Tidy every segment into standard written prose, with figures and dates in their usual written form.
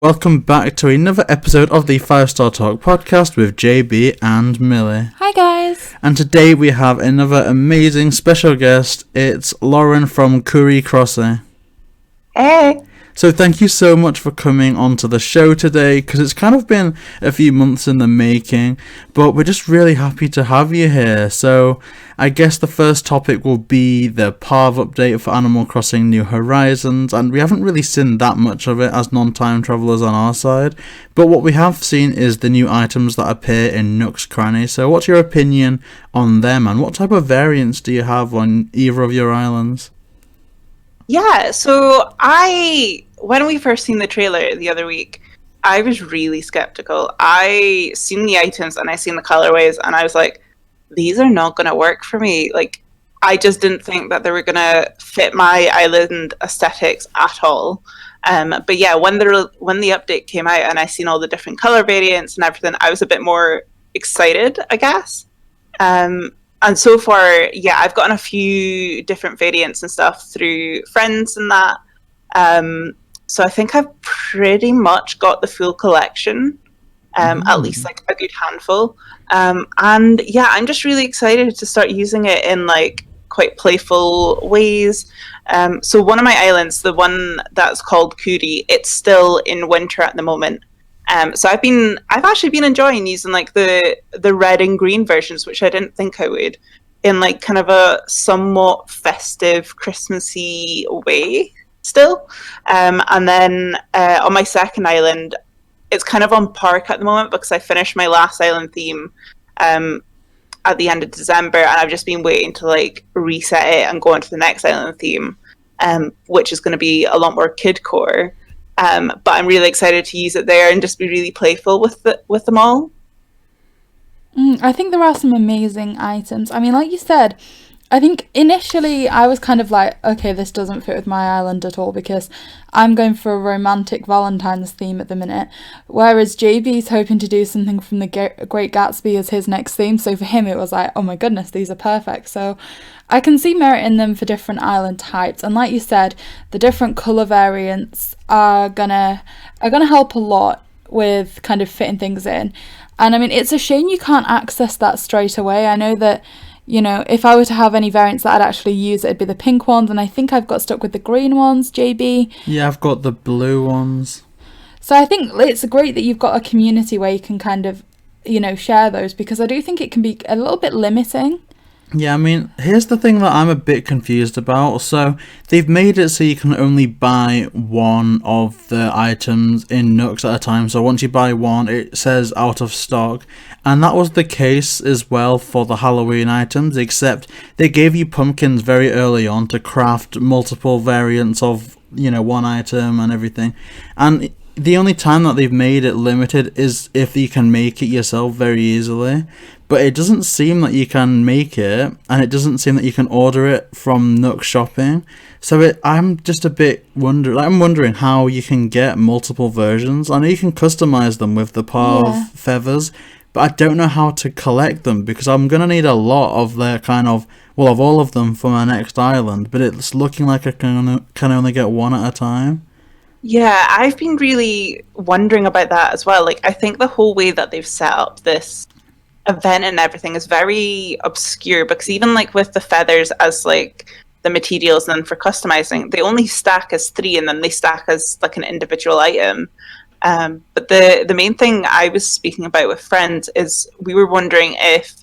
Welcome back to another episode of the 5-Star Talk podcast with JB and Millie. Hi guys! And today we have another amazing special guest. It's Lauren from Coorie Crossing. Hey! So thank you so much for coming onto the show today, because it's kind of been a few months in the making, but we're just really happy to have you here. So I guess the first topic will be the Pavé update for Animal Crossing New Horizons, and we haven't really seen that much of it as non-time travellers on our side, but what we have seen is the new items that appear in Nook's Cranny. So what's your opinion on them, and what type of variants do you have on either of your islands? Yeah, so when we first seen the trailer the other week, I was really skeptical. I seen the items and I seen the colorways and I was like, these are not going to work for me. Like, I just didn't think that they were going to fit my island aesthetics at all. But yeah, when the update came out and I seen all the different color variants and everything, I was a bit more excited, I guess. And so far, yeah, I've gotten a few different variants and stuff through friends and that. So I think I've pretty much got the full collection, at least like a good handful. And yeah, I'm just really excited to start using it in like quite playful ways. So one of my islands, the one that's called Coorie, it's still in winter at the moment. So I've actually been enjoying using like the red and green versions, which I didn't think I would, in like kind of a somewhat festive, Christmassy way still. And then on my second island, it's kind of on park at the moment because I finished my last island theme at the end of December, and I've just been waiting to like reset it and go into the next island theme, which is going to be a lot more kidcore. But I'm really excited to use it there and just be really playful with them all. I think there are some amazing items. I mean, like you said, I think initially I was kind of like, okay, this doesn't fit with my island at all because I'm going for a romantic Valentine's theme at the minute, whereas JB's hoping to do something from the Great Gatsby as his next theme. So for him, it was like, oh my goodness, these are perfect. So I can see merit in them for different island types, and like you said, the different colour variants are gonna help a lot with kind of fitting things in. And I mean, it's a shame you can't access that straight away. I know that, you know, if I were to have any variants that I'd actually use, it'd be the pink ones, and I think I've got stuck with the green ones, JB. Yeah, I've got the blue ones. So I think it's great that you've got a community where you can kind of, you know, share those, because I do think it can be a little bit limiting. Yeah, I mean, here's the thing that I'm a bit confused about. So they've made it so you can only buy one of the items in Nooks at a time. So once you buy one, it says out of stock. And that was the case as well for the Halloween items, except they gave you pumpkins very early on to craft multiple variants of, you know, one item and everything. And the only time that they've made it limited is if you can make it yourself very easily. But it doesn't seem that you can make it, and it doesn't seem that you can order it from Nook Shopping. So I'm just a bit wondering how you can get multiple versions. I know you can customize them with the Pavé feathers, but I don't know how to collect them, because I'm going to need a lot of their of all of them for my next island, but it's looking like I can only get one at a time. Yeah, I've been really wondering about that as well. Like, I think the whole way that they've set up this event and everything is very obscure, because even like with the feathers as like the materials, and then for customizing, they only stack as 3 and then they stack as like an individual item. But the main thing I was speaking about with friends is we were wondering if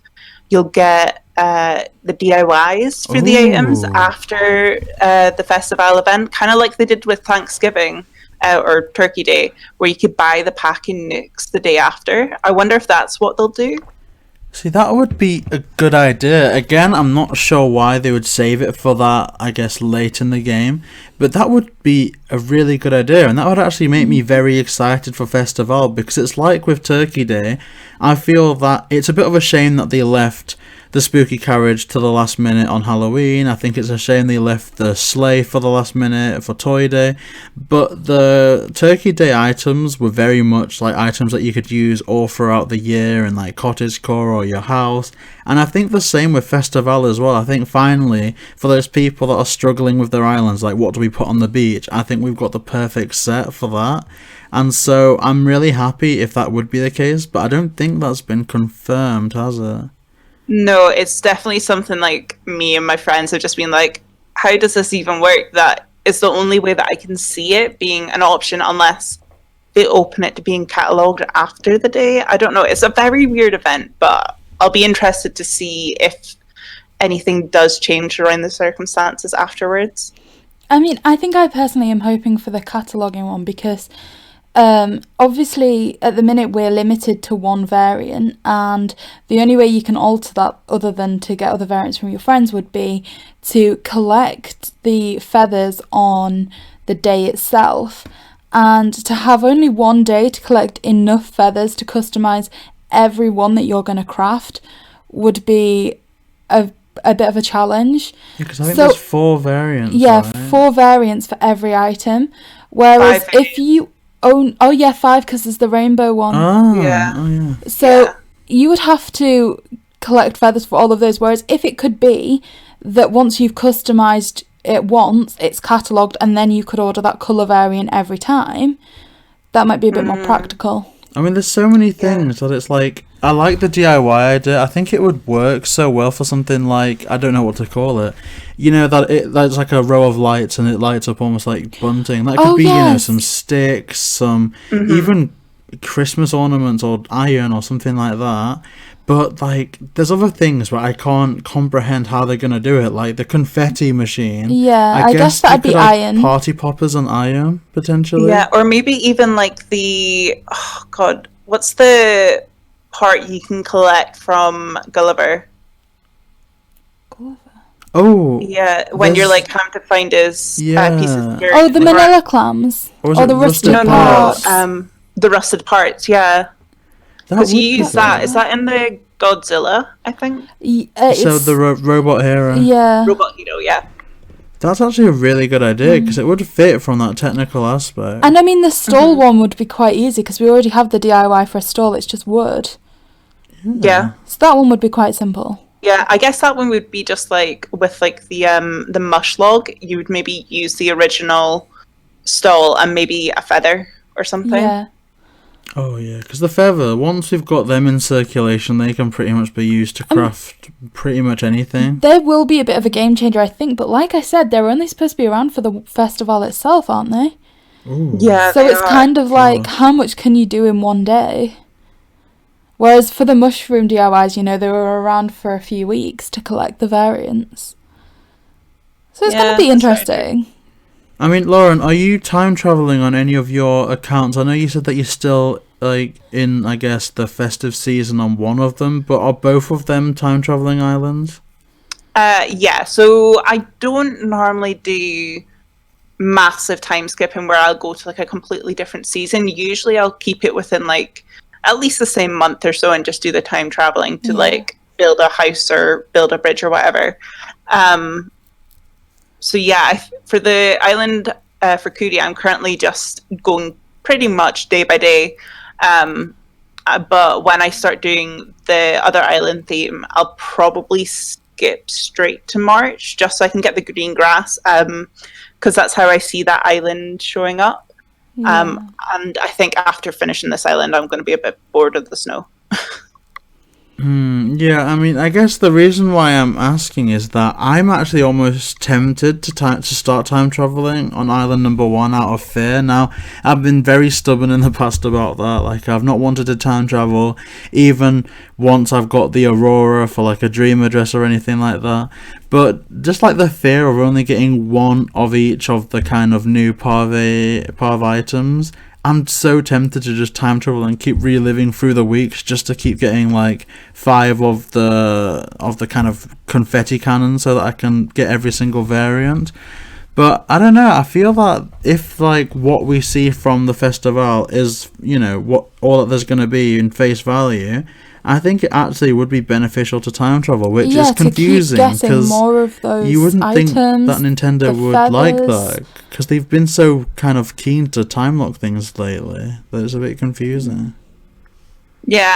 you'll get the DIYs for the items after the Festivale event, kind of like they did with Thanksgiving or Turkey Day, where you could buy the pack in Nooks the day after. I wonder if that's what they'll do. See, that would be a good idea. Again, I'm not sure why they would save it for that, I guess, late in the game. But that would be a really good idea, and that would actually make me very excited for Festivale, because it's like with Turkey Day, I feel that it's a bit of a shame that they left the spooky carriage to the last minute on Halloween. I think it's a shame they left the sleigh for the last minute for Toy Day. But the Turkey Day items were very much like items that you could use all throughout the year in like cottagecore or your house. And I think the same with Festivale as well. I think finally, for those people that are struggling with their islands, like what do we put on the beach, I think we've got the perfect set for that. And so I'm really happy if that would be the case, but I don't think that's been confirmed, has it? No, it's definitely something like me and my friends have just been like, how does this even work? That is the only way that I can see it being an option unless they open it to being catalogued after the day. I don't know. It's a very weird event, but I'll be interested to see if anything does change around the circumstances afterwards. I mean, I think I personally am hoping for the cataloguing one because obviously at the minute we're limited to one variant, and the only way you can alter that other than to get other variants from your friends would be to collect the feathers on the day itself, and to have only one day to collect enough feathers to customize every one that you're going to craft would be a bit of a challenge. Yeah, because I think there's 4 variants. Yeah, right? 4 variants for every item. Whereas 5 if you own... Oh, yeah, 5 because there's the rainbow one. Oh, Yeah. oh yeah. So you would have to collect feathers for all of those. Whereas if it could be that once you've customised it once, it's catalogued, and then you could order that colour variant every time, that might be a bit more practical. I mean, there's so many things that it's like, I like the DIY idea. I think it would work so well for something like, I don't know what to call it. You know, that's like a row of lights and it lights up almost like bunting. That could be, yes. you know, some sticks, some even Christmas ornaments or iron or something like that. But, like, there's other things where I can't comprehend how they're going to do it, like the confetti machine. Yeah, I guess you that'd could be have iron. Party poppers and iron, potentially. Yeah, or maybe even like the... Oh, God. What's the part you can collect from Gulliver? Oh. Yeah, when you're like having to find his pieces of dirt. Oh, the manila clams. Or was Or it the rusted rusted parts. The rusted parts, yeah. That Because would you be use that. good. Is that in the Godzilla, I think? So the robot hero. Yeah. Robot Hero, yeah. That's actually a really good idea because it would fit from that technical aspect. And I mean, the stall one would be quite easy because we already have the DIY for a stall. It's just wood. Yeah. So that one would be quite simple. Yeah, I guess that one would be just like with like the mush log. You would maybe use the original stole and maybe a feather or something. Yeah. Oh yeah, because the feather, once we've got them in circulation, they can pretty much be used to craft pretty much anything. There will be a bit of a game changer, I think. But like I said, they're only supposed to be around for the festival itself, aren't they? Ooh. Yeah. So they it's are. kind of like, how much can you do in one day? Whereas for the mushroom DIYs, you know, they were around for a few weeks to collect the variants. So it's going to be that's very interesting. I mean, Lauren, are you time traveling on any of your accounts? I know you said that you're still like in, I guess, the festive season on one of them, but are both of them time traveling islands? Yeah, so I don't normally do massive time skipping where I'll go to like a completely different season. Usually I'll keep it within like at least the same month or so and just do the time traveling to like build a house or build a bridge or whatever. So yeah, for the island for Coorie, I'm currently just going pretty much day by day. But when I start doing the other island theme, I'll probably skip straight to March just so I can get the green grass, because that's how I see that island showing up. Yeah. And I think after finishing this island, I'm going to be a bit bored of the snow. Yeah, I mean, I guess the reason why I'm asking is that I'm actually almost tempted to start time traveling on island number 1 out of fear. Now, I've been very stubborn in the past about that. Like, I've not wanted to time travel even once I've got the Aurora for like a dream address or anything like that. But just like the fear of only getting one of each of the kind of new Pavé items, I'm so tempted to just time travel and keep reliving through the weeks just to keep getting like 5 of the kind of confetti cannons so that I can get every single variant. But I don't know, I feel that if like what we see from the Festivale is, you know, what all that there's going to be in face value, I think it actually would be beneficial to time travel, which is confusing because you wouldn't think that Nintendo would like that, because they've been so kind of keen to time lock things lately that it's a bit confusing. Yeah,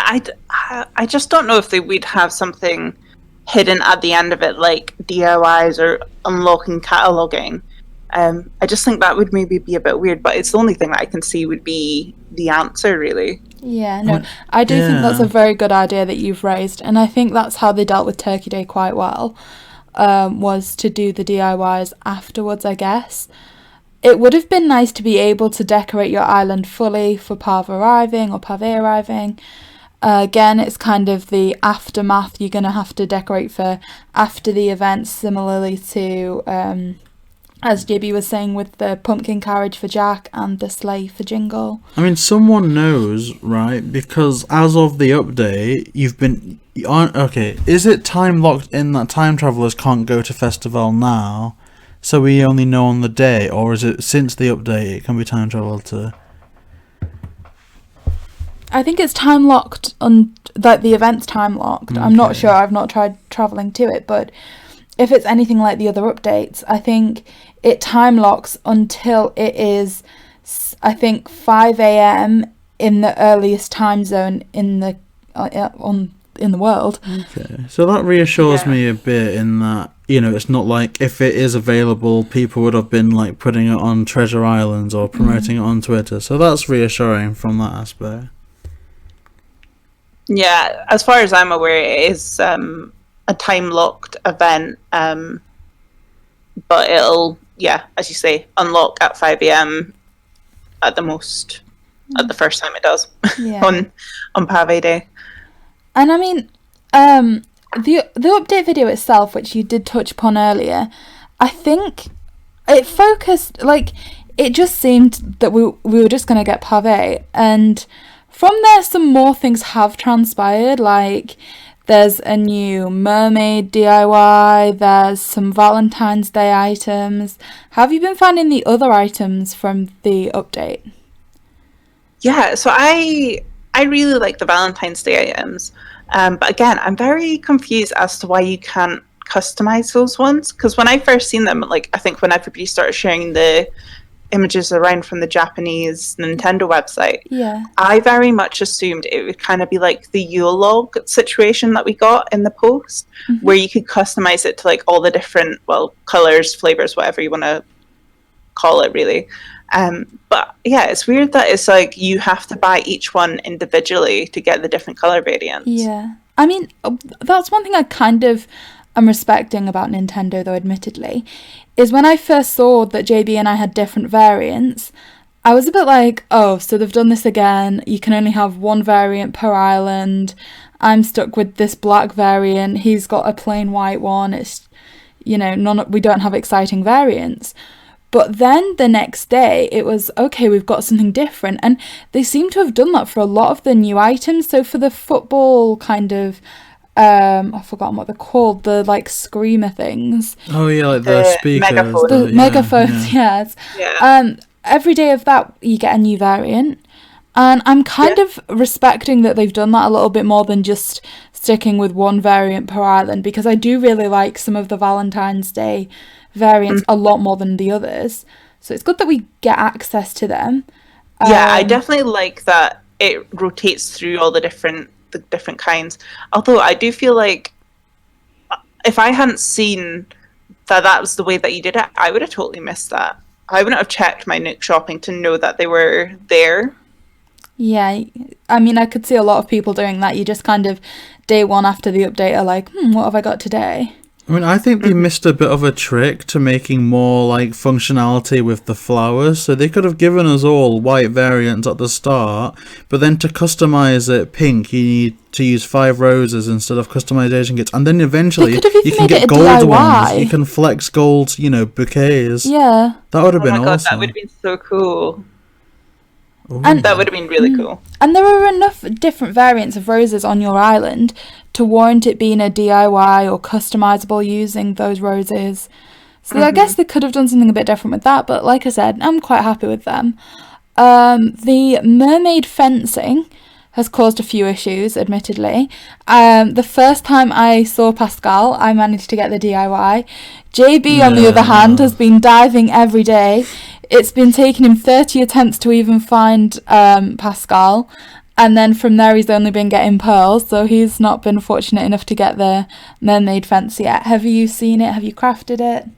I just don't know if they would have something hidden at the end of it, like DIYs or unlocking cataloging. I just think that would maybe be a bit weird, but it's the only thing that I can see would be the answer, really. Yeah, no, I do think that's a very good idea that you've raised, and I think that's how they dealt with Turkey Day quite well, was to do the DIYs afterwards, I guess. It would have been nice to be able to decorate your island fully for Pavé arriving. Again, it's kind of the aftermath you're going to have to decorate for after the event, similarly to, as JB was saying, with the pumpkin carriage for Jack and the sleigh for Jingle. I mean, someone knows, right? Because as of the update, is it time locked in that time travelers can't go to Festivale now, so we only know on the day, or is it since the update it can be time traveled to? I think it's time locked that the event's time locked. Okay. I'm not sure. I've not tried travelling to it, but if it's anything like the other updates, I think it time locks until it is, I think, 5 a.m. in the earliest time zone in the world. Okay, so that reassures me a bit in that, it's not like if it is available, people would have been like putting it on Treasure Islands or promoting it on Twitter. So that's reassuring from that aspect. Yeah, as far as I'm aware, it is a time-locked event, but it'll, as you say, unlock at 5 a.m. at the most, at the first time it does, on Pavé Day. And I mean, the update video itself, which you did touch upon earlier, I think it focused, it just seemed that we were just going to get Pavé, and from there, some more things have transpired, like there's a new mermaid DIY, there's some Valentine's Day items. Have you been finding the other items from the update? Yeah, so I really like the Valentine's Day items, but again, I'm very confused as to why you can't customize those ones, because when I first seen them, I think when everybody started sharing the images around from the Japanese Nintendo website, I very much assumed it would kind of be like the Yule log situation that we got in the post, where you could customize it to all the different colors, flavors, whatever you want to call it, really. But yeah, it's weird that it's you have to buy each one individually to get the different color variants. Yeah, I mean, that's one thing I kind of am respecting about Nintendo, though, admittedly, is when I first saw that JB and I had different variants, I was a bit like, oh, so they've done this again. You can only have one variant per island. I'm stuck with this black variant. He's got a plain white one. It's, we don't have exciting variants. But then the next day, it was, okay, we've got something different. And they seem to have done that for a lot of the new items. So for the football kind of, I've forgotten what they're called, the screamer things. Oh yeah, like the speakers. Megaphones. The megaphones, yes. Yeah. Every day of that, you get a new variant. And I'm kind of respecting that they've done that a little bit more than just sticking with one variant per island, because I do really like some of the Valentine's Day variants a lot more than the others. So it's good that we get access to them. I definitely like that it rotates through all the different kinds. Although I do feel like if I hadn't seen that was the way that you did it, I would have totally missed that. I wouldn't have checked my Nook shopping to know that they were there. Yeah, I mean, I could see a lot of people doing that. You just kind of, day one after the update, are like, what have I got today? I mean, I think they missed a bit of a trick to making more functionality with the flowers. So they could have given us all white variants at the start, but then to customize it pink, you need to use 5 roses instead of customization kits, and then eventually you can get gold DIY ones. You can flex gold, bouquets. Yeah, that would have been God, awesome. That would have been so cool. Ooh. And that would have been really cool. And there are enough different variants of roses on your island to warrant it being a DIY or customizable using those roses. So I guess they could have done something a bit different with that, but like I said, I'm quite happy with them. The mermaid fencing has caused a few issues, admittedly. The first time I saw Pascal, I managed to get the DIY. JB, on the other hand, has been diving every day. It's been taking him 30 attempts to even find Pascal, and then from there he's only been getting pearls, so he's not been fortunate enough to get the mermaid fence yet. Have you seen it? Have you crafted it?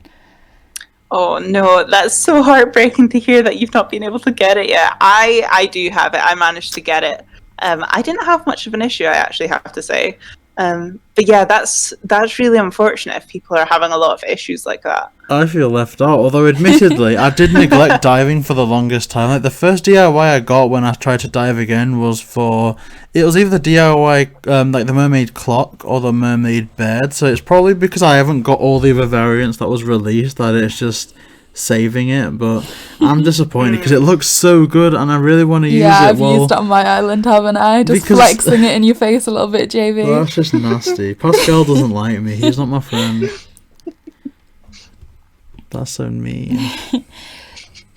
Oh no, that's so heartbreaking to hear that you've not been able to get it yet. I do have it. I managed to get it. I didn't have much of an issue, I actually have to say. But yeah, that's really unfortunate if people are having a lot of issues like that. I feel left out, although admittedly, I did neglect diving for the longest time. Like, the first DIY I got when I tried to dive again was it was either the DIY, like the mermaid clock or the mermaid bed, so it's probably because I haven't got all the other variants that was released that it's just saving it, but I'm disappointed because it looks so good and I really want to use it. Yeah, I've used it on my island, haven't I? Just flexing it in your face a little bit, JV. Well, that's just nasty. Pascal doesn't like me. He's not my friend. That's so mean.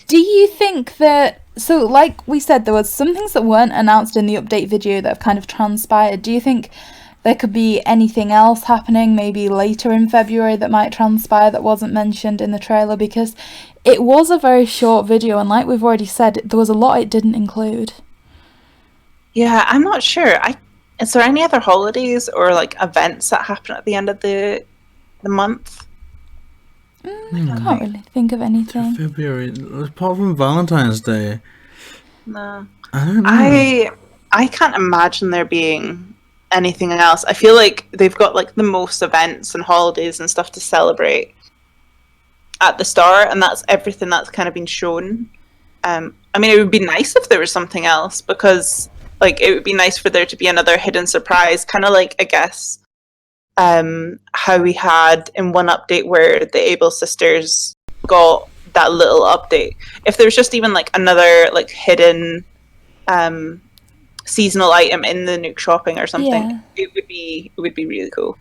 Do you think that... So, like we said, there was some things that weren't announced in the update video that have kind of transpired. Do you think there could be anything else happening maybe later in February that might transpire that wasn't mentioned in the trailer? Because it was a very short video, and like we've already said, there was a lot it didn't include. Yeah, I'm not sure. Is there any other holidays or like events that happen at the end of the month? I can't really think of anything. February, apart from Valentine's Day. No. I don't know. I can't imagine there being anything else. I feel like they've got like the most events and holidays and stuff to celebrate at the start, and that's everything that's kind of been shown. I mean, it would be nice if there was something else, because like it would be nice for there to be another hidden surprise, kind of like, I guess, how we had in one update where the Able sisters got that little update. If there was just even like another like hidden seasonal item in the Nook shopping or something, it would be really cool.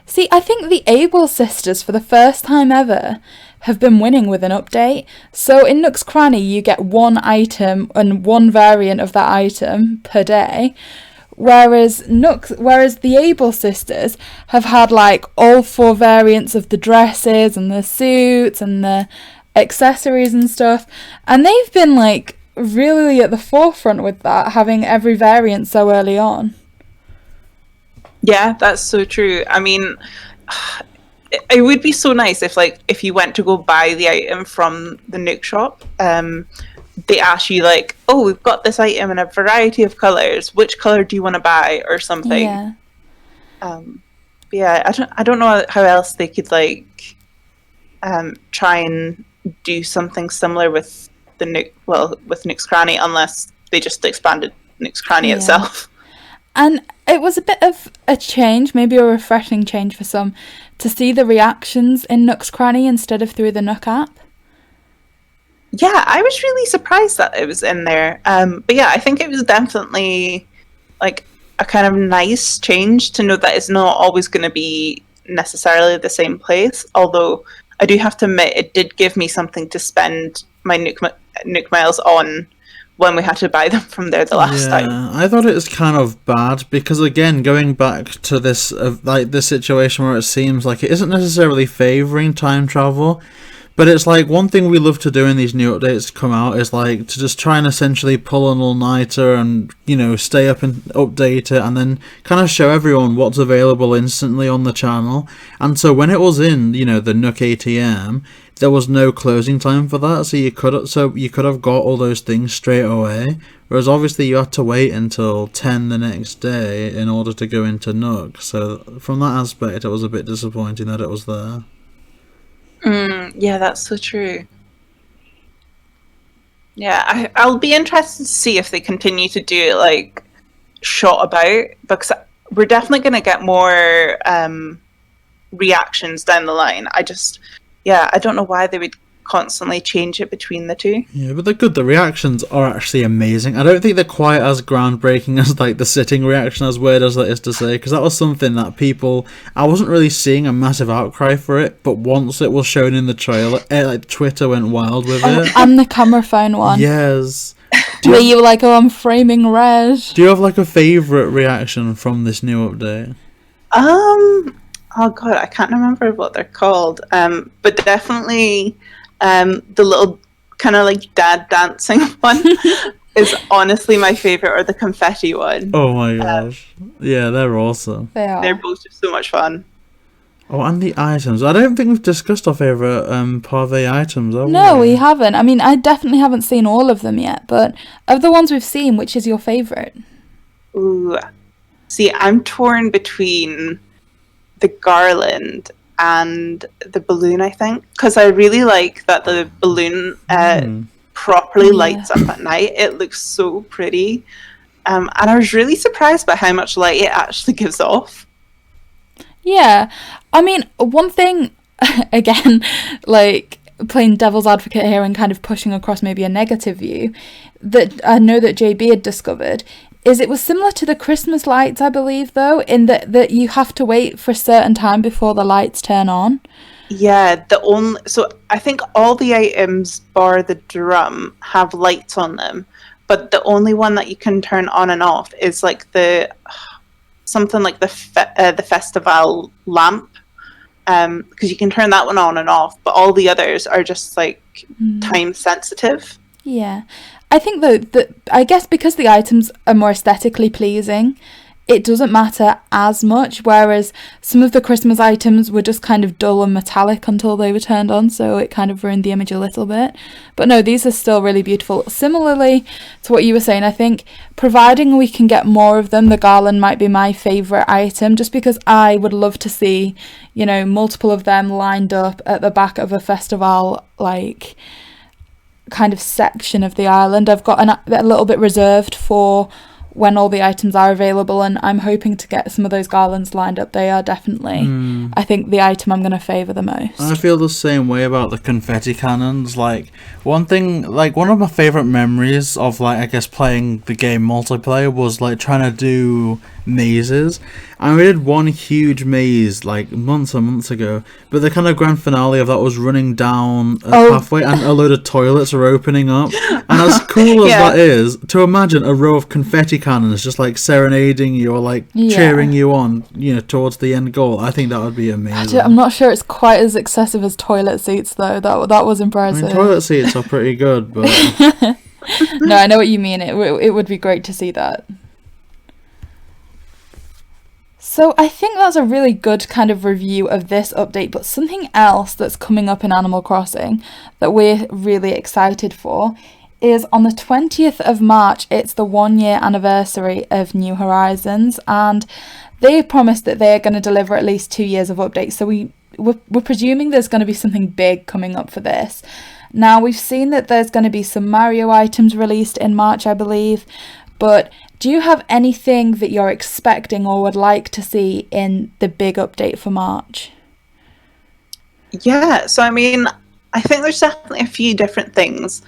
See, I think the Able sisters, for the first time ever, have been winning with an update. So in Nook's Cranny, you get one item and one variant of that item per day. Whereas the Able sisters have had like all 4 variants of the dresses and the suits and the accessories and stuff, and they've been like really at the forefront with that, having every variant so early on. Yeah, that's so true. I mean, it would be so nice if you went to go buy the item from the Nook shop, they ask you like, oh, we've got this item in a variety of colors. Which color do you want to buy, or something? Yeah. Yeah, I don't know how else they could like try and do something similar with the Nook, with Nook's Cranny, unless they just expanded Nook's Cranny itself. And it was a bit of a change, maybe a refreshing change for some, to see the reactions in Nook's Cranny instead of through the Nook app. Yeah, I was really surprised that it was in there. But yeah, I think it was definitely like a kind of nice change to know that it's not always going to be necessarily the same place. Although I do have to admit, it did give me something to spend my Nook miles on when we had to buy them from there the last time. I thought it was kind of bad because, again, going back to this this situation where it seems like it isn't necessarily favouring time travel, but it's like one thing we love to do in these new updates come out is like to just try and essentially pull an all-nighter and, you know, stay up and update it and then kind of show everyone what's available instantly on the channel. And so when it was in, you know, the Nook ATM, there was no closing time for that, so you could have got all those things straight away. Whereas obviously you had to wait until 10 the next day in order to go into Nook. So from that aspect, it was a bit disappointing that it was there. Yeah, that's so true. Yeah, I'll be interested to see if they continue to do it like shot about, because we're definitely going to get more reactions down the line. I don't know why they would constantly change it between the two. Yeah, but they're good. The reactions are actually amazing. I don't think they're quite as groundbreaking as like the sitting reaction, as weird as that is to say, because that was something that I wasn't really seeing a massive outcry for it, but once it was shown in the trailer, like Twitter went wild with it. And the camera phone one. Yes. Where you were like, oh, I'm framing red. Do you have like a favourite reaction from this new update? Oh god, I can't remember what they're called. But definitely the little kind of like dad dancing one is honestly my favorite, or the confetti one. Oh my gosh. Yeah, they're awesome. They are. They're both just so much fun. Oh, and the items. I don't think we've discussed our favourite Pavé items, have we? No, we haven't. I mean, I definitely haven't seen all of them yet, but of the ones we've seen, which is your favourite? Ooh. See, I'm torn between the garland and the balloon, I think, because I really like that the balloon properly lights up at night. It looks so pretty. And I was really surprised by how much light it actually gives off. Yeah. I mean, one thing, again, like playing devil's advocate here and kind of pushing across maybe a negative view, that I know that JB had discovered, is it was similar to the Christmas lights, I believe, though, in that you have to wait for a certain time before the lights turn on. Yeah, so I think all the items bar the drum have lights on them, but the only one that you can turn on and off is like something like the Festivale lamp, because you can turn that one on and off, but all the others are just like time sensitive. Yeah. I think, though, that I guess because the items are more aesthetically pleasing, it doesn't matter as much, whereas some of the Christmas items were just kind of dull and metallic until they were turned on, so it kind of ruined the image a little bit. But no, these are still really beautiful. Similarly to what you were saying, I think providing we can get more of them, the garland might be my favourite item, just because I would love to see, you know, multiple of them lined up at the back of a Festivale, like, kind of section of the island. I've got a little bit reserved for when all the items are available, and I'm hoping to get some of those garlands lined up. They are definitely, I think, the item I'm going to favour the most. I feel the same way about the confetti cannons. Like, one of my favourite memories of, like, I guess playing the game multiplayer was, like, trying to do mazes. And we did one huge maze, like, months and months ago, but the kind of grand finale of that was running down a pathway and a load of toilets are opening up. And as cool as that is, to imagine a row of confetti cannons just, like, serenading you or, like, cheering you on, you know, towards the end goal, I think that would be amazing. I'm not sure it's quite as excessive as toilet seats, though. That was impressive. I mean, toilet seats are pretty good, but... No, I know what you mean. It would be great to see that. So I think that's a really good kind of review of this update, but something else that's coming up in Animal Crossing that we're really excited for is on the 20th of March, it's the 1-year anniversary of New Horizons, and they promised that they're going to deliver at least 2 years of updates, so we're presuming there's going to be something big coming up for this. Now, we've seen that there's going to be some Mario items released in March, I believe, but do you have anything that you're expecting or would like to see in the big update for March? Yeah, so I mean, I think there's definitely a few different things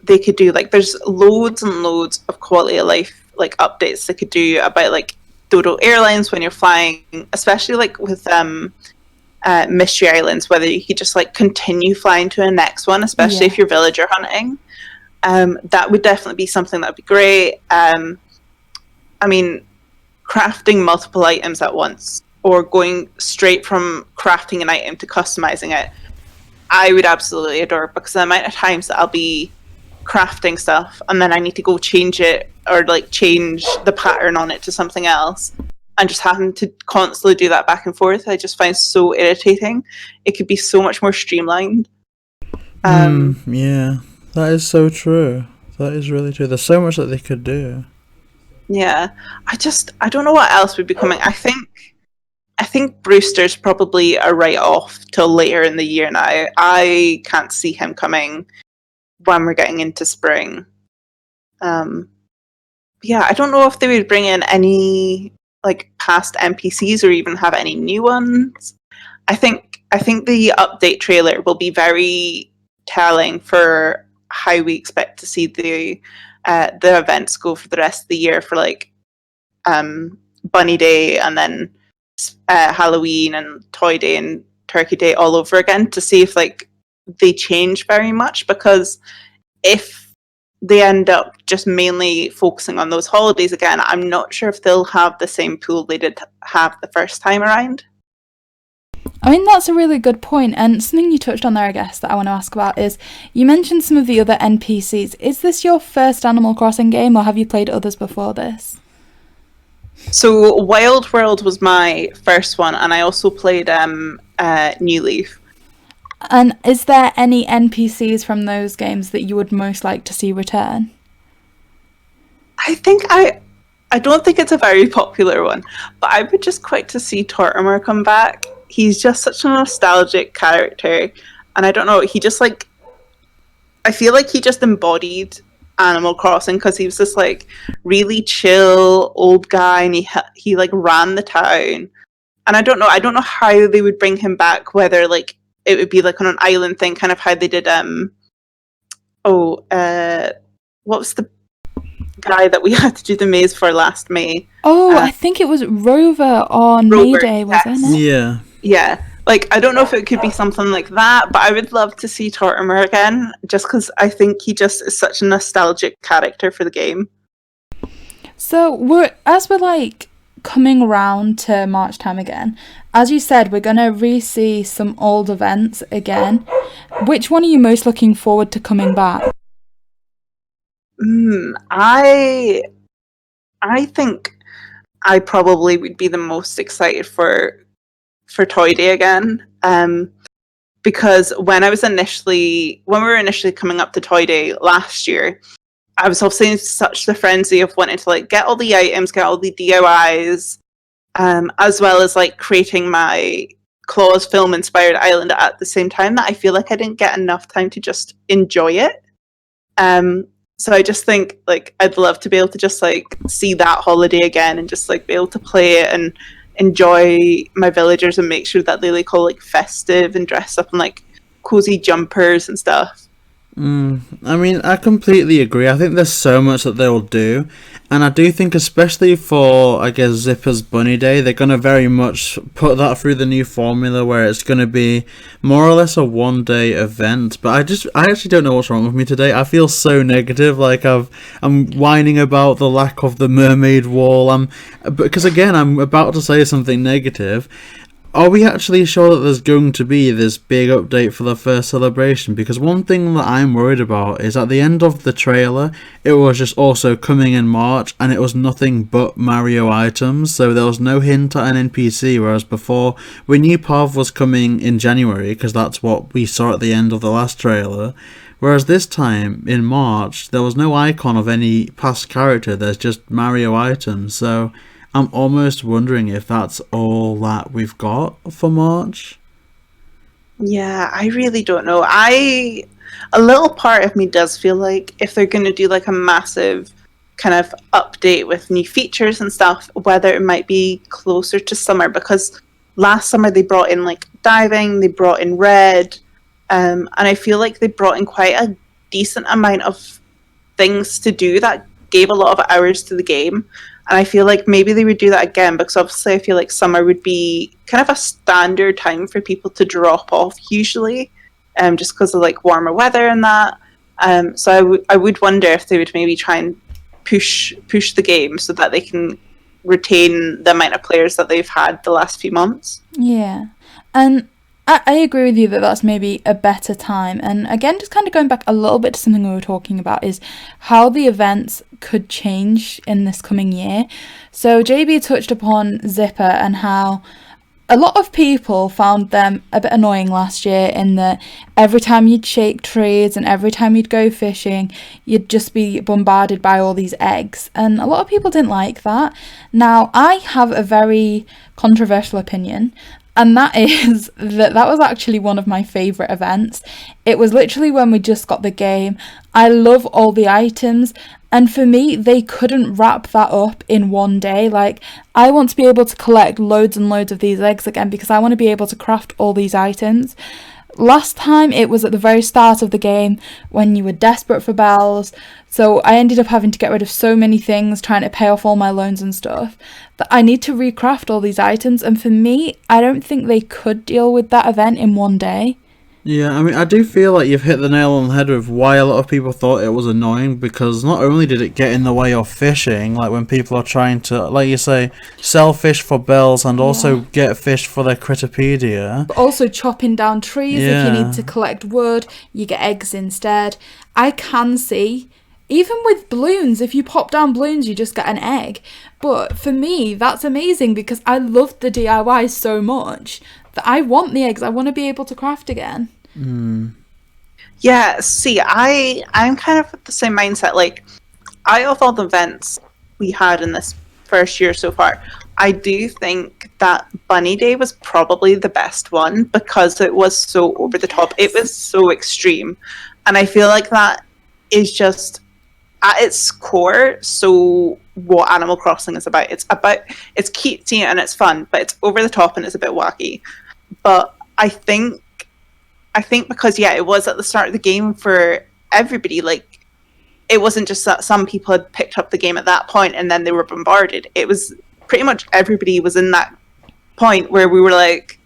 they could do. Like, there's loads and loads of quality of life, like, updates they could do about, like, Dodo Airlines when you're flying, especially, like, with Mystery Islands, whether you could just, like, continue flying to a next one, especially if you're villager hunting. That would definitely be something that would be great. I mean, crafting multiple items at once or going straight from crafting an item to customizing it, I would absolutely adore, because the amount of times that I'll be crafting stuff and then I need to go change it or, like, change the pattern on it to something else and just having to constantly do that back and forth, I just find so irritating. It could be so much more streamlined. Yeah, that is so true. That is really true. There's so much that they could do. Yeah, I don't know what else would be coming. I think Brewster's probably a write-off till later in the year now. I can't see him coming when we're getting into spring. Yeah, I don't know if they would bring in any, like, past NPCs or even have any new ones. I think the update trailer will be very telling for how we expect to see the events go for the rest of the year, for, like, Bunny Day and then Halloween and Toy Day and Turkey Day all over again, to see if, like, they change very much, because if they end up just mainly focusing on those holidays again, I'm not sure if they'll have the same pool they did have the first time around. I mean, that's a really good point, and something you touched on there, I guess, that I want to ask about is, you mentioned some of the other NPCs. Is this your first Animal Crossing game, or have you played others before this? So Wild World was my first one, and I also played New Leaf. And is there any NPCs from those games that you would most like to see return? I don't think it's a very popular one, but I would just quite to see Tortimer come back. He's just such a nostalgic character, and I don't know, he just like, I feel like he just embodied Animal Crossing because he was this like really chill old guy, and he like ran the town. And I don't know how they would bring him back, whether like it would be like on an island thing, kind of how they did what was the guy that we had to do the maze for last May? I think it was Rover on May Day, wasn't it? Yeah. Like, I don't know if it could be something like that, but I would love to see Tortimer again, just because I think he just is such a nostalgic character for the game. So we're like coming around to March time again. As you said, we're gonna re-see some old events again. Which one are you most looking forward to coming back? I think I probably would be the most excited for Toy Day again. Because when we were initially coming up to Toy Day last year, I was obviously in such the frenzy of wanting to like get all the items, get all the DIYs, as well as like creating my Claws film inspired island at the same time, that I feel like I didn't get enough time to just enjoy it. So I just think like I'd love to be able to just like see that holiday again and just like be able to play it and enjoy my villagers and make sure that they like all like festive and dress up in like cozy jumpers and stuff. I mean, I completely agree. I think there's so much that they'll do, and I do think especially for, I guess, Zipper's Bunny Day, they're going to very much put that through the new formula where it's going to be more or less a one-day event. But I actually don't know what's wrong with me today. I feel so negative, like I'm whining about the lack of the mermaid wall. Because again, I'm about to say something negative. Are we actually sure that there's going to be this big update for the first celebration? Because one thing that I'm worried about is at the end of the trailer, it was just also coming in March, and it was nothing but Mario items, so there was no hint at an NPC, whereas before, we knew Pav was coming in January, because that's what we saw at the end of the last trailer. Whereas this time, in March, there was no icon of any past character, there's just Mario items, so I'm almost wondering if that's all that we've got for March. Yeah, I really don't know. A little part of me does feel like if they're going to do like a massive kind of update with new features and stuff, whether it might be closer to summer, because last summer they brought in like diving, they brought in red, and I feel like they brought in quite a decent amount of things to do that gave a lot of hours to the game. And I feel like maybe they would do that again, because obviously I feel like summer would be kind of a standard time for people to drop off usually, just because of like warmer weather and that. So I would wonder if they would maybe try and push the game so that they can retain the amount of players that they've had the last few months. Yeah, and I agree with you that that's maybe a better time. And again, just kind of going back a little bit to something we were talking about is how the events could change in this coming year. So JB touched upon Zipper and how a lot of people found them a bit annoying last year, in that every time you'd shake trees and every time you'd go fishing, you'd just be bombarded by all these eggs. And a lot of people didn't like that. Now, I have a very controversial opinion. And that is that was actually one of my favourite events. It was literally when we just got the game. I love all the items. And for me, they couldn't wrap that up in one day. Like, I want to be able to collect loads and loads of these eggs again, because I want to be able to craft all these items. Last time it was at the very start of the game when you were desperate for bells, so I ended up having to get rid of so many things, trying to pay off all my loans and stuff, that I need to recraft all these items. And for me, I don't think they could deal with that event in one day. Yeah, I mean, I do feel like you've hit the nail on the head with why a lot of people thought it was annoying, because not only did it get in the way of fishing, like when people are trying to, like you say, sell fish for bells and also get fish for their Critterpedia. But also chopping down trees, if you need to collect wood, you get eggs instead. I can see even with balloons, if you pop down balloons, you just get an egg. But for me, that's amazing because I loved the DIY so much that I want the eggs. I want to be able to craft again. Yeah, see, I'm kind of with the same mindset. Like, out of all the events we had in this first year so far, I do think that Bunny Day was probably the best one because it was so over the top. It was so extreme. And I feel like that is just, at its core, so what Animal Crossing is about. It's cutesy and it's fun, but it's over the top and it's a bit wacky. But I think because, yeah, it was at the start of the game for everybody. Like, it wasn't just that some people had picked up the game at that point and then they were bombarded. It was pretty much everybody was in that point where we were like,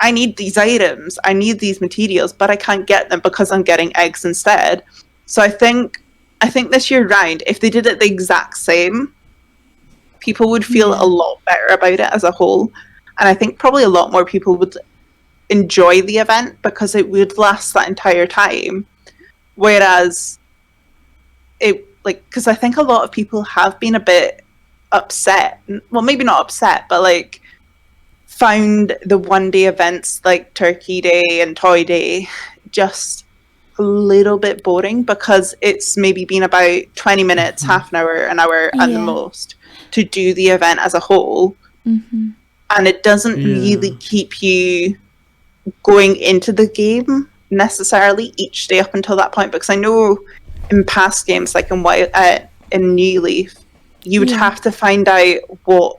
I need these items, I need these materials, but I can't get them because I'm getting eggs instead. So I think this year round, if they did it the exact same, people would feel a lot better about it as a whole. And I think probably a lot more people would enjoy the event because it would last that entire time. Whereas because I think a lot of people have been a bit upset. Well, maybe not upset, but like found the one-day events like Turkey Day and Toy Day just a little bit boring because it's maybe been about 20 minutes, half an hour at the most to do the event as a whole. And it doesn't really keep you going into the game necessarily each day up until that point, because I know in past games like in New Leaf you would have to find out what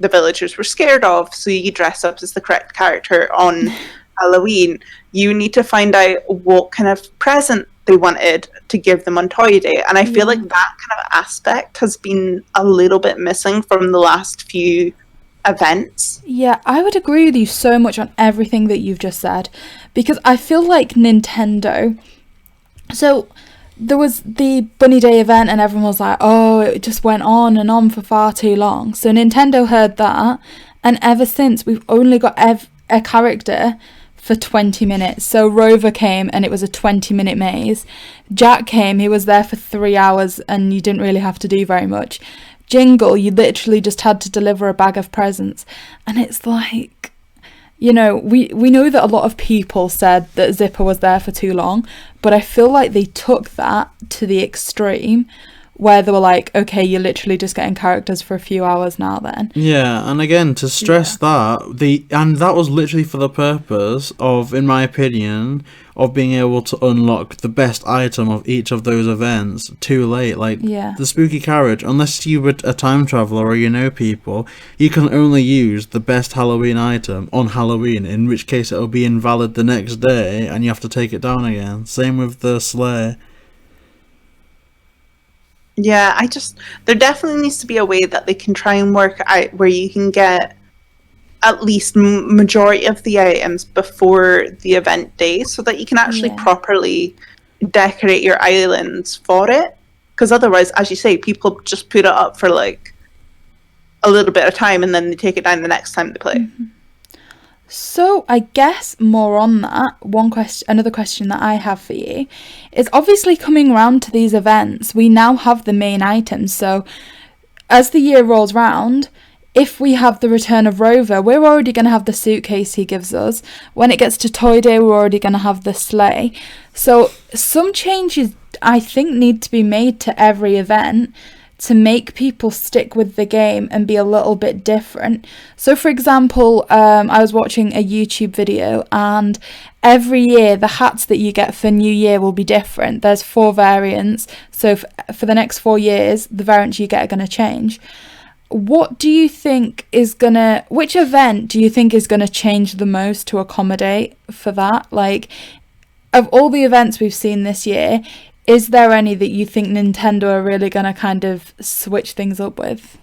the villagers were scared of, so you dress up as the correct character on Halloween. You need to find out what kind of present they wanted to give them on Toy Day, and I feel like that kind of aspect has been a little bit missing from the last few events. Yeah, I would agree with you so much on everything that you've just said, because I feel like Nintendo, so there was the Bunny Day event and everyone was like, oh, it just went on and on for far too long. So Nintendo heard that, and ever since we've only got a character for 20 minutes. So Rover came and it was a 20-minute maze. Jack came, he was there for 3 hours and you didn't really have to do very much. Jingle, you literally just had to deliver a bag of presents. And it's like, you know, we know that a lot of people said that Zipper was there for too long, but I feel like they took that to the extreme where they were like, okay, you're literally just getting characters for a few hours now then. Yeah, and again, to stress and that was literally for the purpose of, in my opinion, of being able to unlock the best item of each of those events too late. Like, the spooky carriage, unless you were a time traveler or you know people, you can only use the best Halloween item on Halloween, in which case it'll be invalid the next day and you have to take it down again. Same with the sleigh. Yeah, there definitely needs to be a way that they can try and work out where you can get at least majority of the items before the event day so that you can actually properly decorate your islands for it. Because otherwise, as you say, people just put it up for like a little bit of time and then they take it down the next time they play. So I guess more on that, another question that I have for you is, obviously coming around to these events, we now have the main items. So as the year rolls round, if we have the return of Rover, we're already going to have the suitcase he gives us. When it gets to Toy Day, we're already going to have the sleigh. So some changes I think need to be made to every event to make people stick with the game and be a little bit different. So for example, I was watching a YouTube video, and every year the hats that you get for New Year will be different. There's 4 variants, so for the next 4 years the variants you get are going to change. What do you think which event do you think is going to change the most to accommodate for that? Like, of all the events we've seen this year, is there any that you think Nintendo are really going to kind of switch things up with?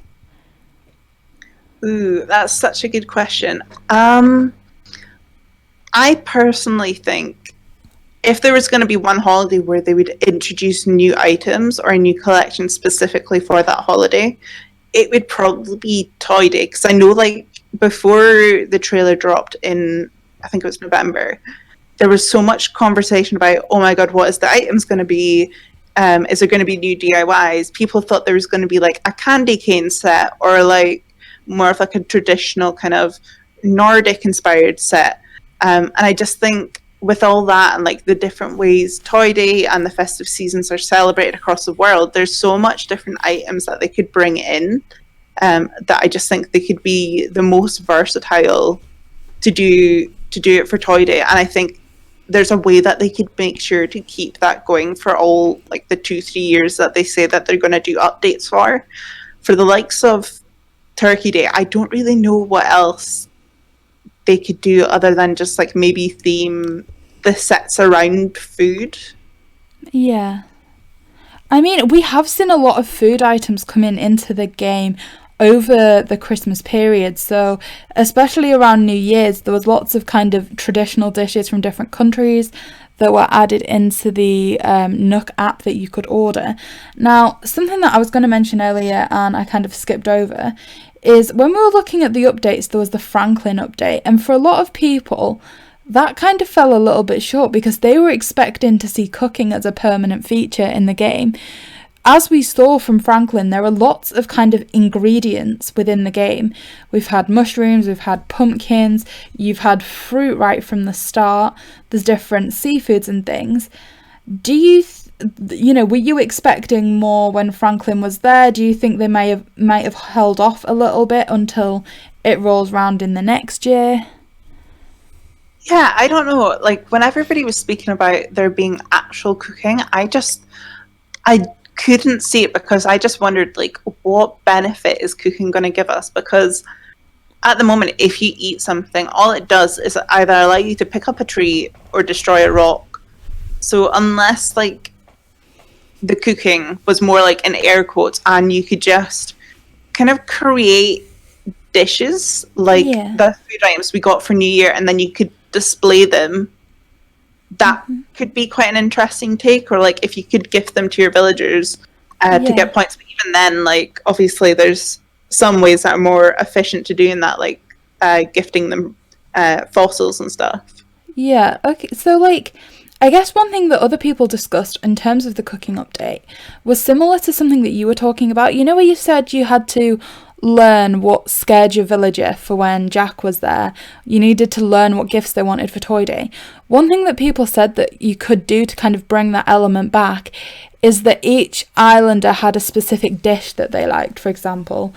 Ooh, that's such a good question. I personally think if there was going to be one holiday where they would introduce new items or a new collection specifically for that holiday, it would probably be Toy Day. Because I know, like, before the trailer dropped in, I think it was November, there was so much conversation about, oh my god, what is the items going to be? is there going to be new DIYs? People thought there was going to be like a candy cane set, or like more of like a traditional kind of Nordic inspired set. And I just think with all that and like the different ways Toy Day and the festive seasons are celebrated across the world, there's so much different items that they could bring in, that I just think they could be the most versatile to do it for Toy Day. And I think there's a way that they could make sure to keep that going for all like the 2-3 years that they say that they're going to do updates for the likes of Turkey Day. I don't really know what else they could do other than just like maybe theme the sets around food. Yeah. I mean, we have seen a lot of food items coming into the game over the Christmas period, so especially around New Year's there was lots of kind of traditional dishes from different countries that were added into the Nook app that you could order. Now, something that I was going to mention earlier and I kind of skipped over is when we were looking at the updates, there was the Franklin update, and for a lot of people that kind of fell a little bit short because they were expecting to see cooking as a permanent feature in the game. As we saw from Franklin, there are lots of kind of ingredients within the game. We've had mushrooms, we've had pumpkins, you've had fruit right from the start, there's different seafoods and things. Do you, were you expecting more when Franklin was there? Do you think they might have held off a little bit until it rolls round in the next year? Yeah, I don't know. Like, when everybody was speaking about there being actual cooking, I couldn't see it because I just wondered, like, what benefit is cooking going to give us? Because at the moment, if you eat something, all it does is either allow you to pick up a tree or destroy a rock. So unless, like, the cooking was more like in air quotes and you could just kind of create dishes like the food items we got for New Year and then you could display them, that could be quite an interesting take. Or like if you could gift them to your villagers to get points. But even then, like, obviously there's some ways that are more efficient to doing that, like gifting them fossils and stuff. Yeah, okay. So like, I guess one thing that other people discussed in terms of the cooking update was similar to something that you were talking about. You know where you said you had to learn what scared your villager for when Jack was there? You needed to learn what gifts they wanted for Toy Day. One thing that people said that you could do to kind of bring that element back is that each islander had a specific dish that they liked, for example.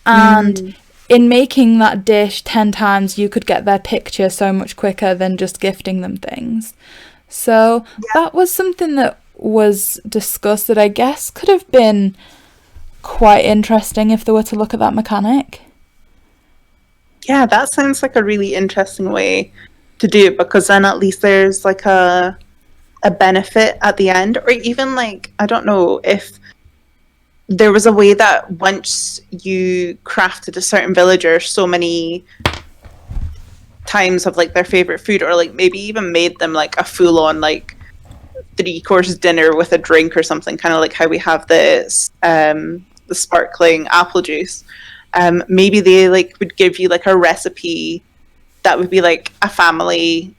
And in making that dish 10 times, you could get their picture so much quicker than just gifting them things. So that was something that was discussed that I guess could have been quite interesting if they were to look at that mechanic. Yeah, that sounds like a really interesting way to do it, because then at least there's like a benefit at the end. Or even like, I don't know, if there was a way that once you crafted a certain villager so many times of like their favorite food, or like maybe even made them like a full-on like 3-course dinner with a drink or something, kind of like how we have the sparkling apple juice. Maybe they like would give you like a recipe that would be like a family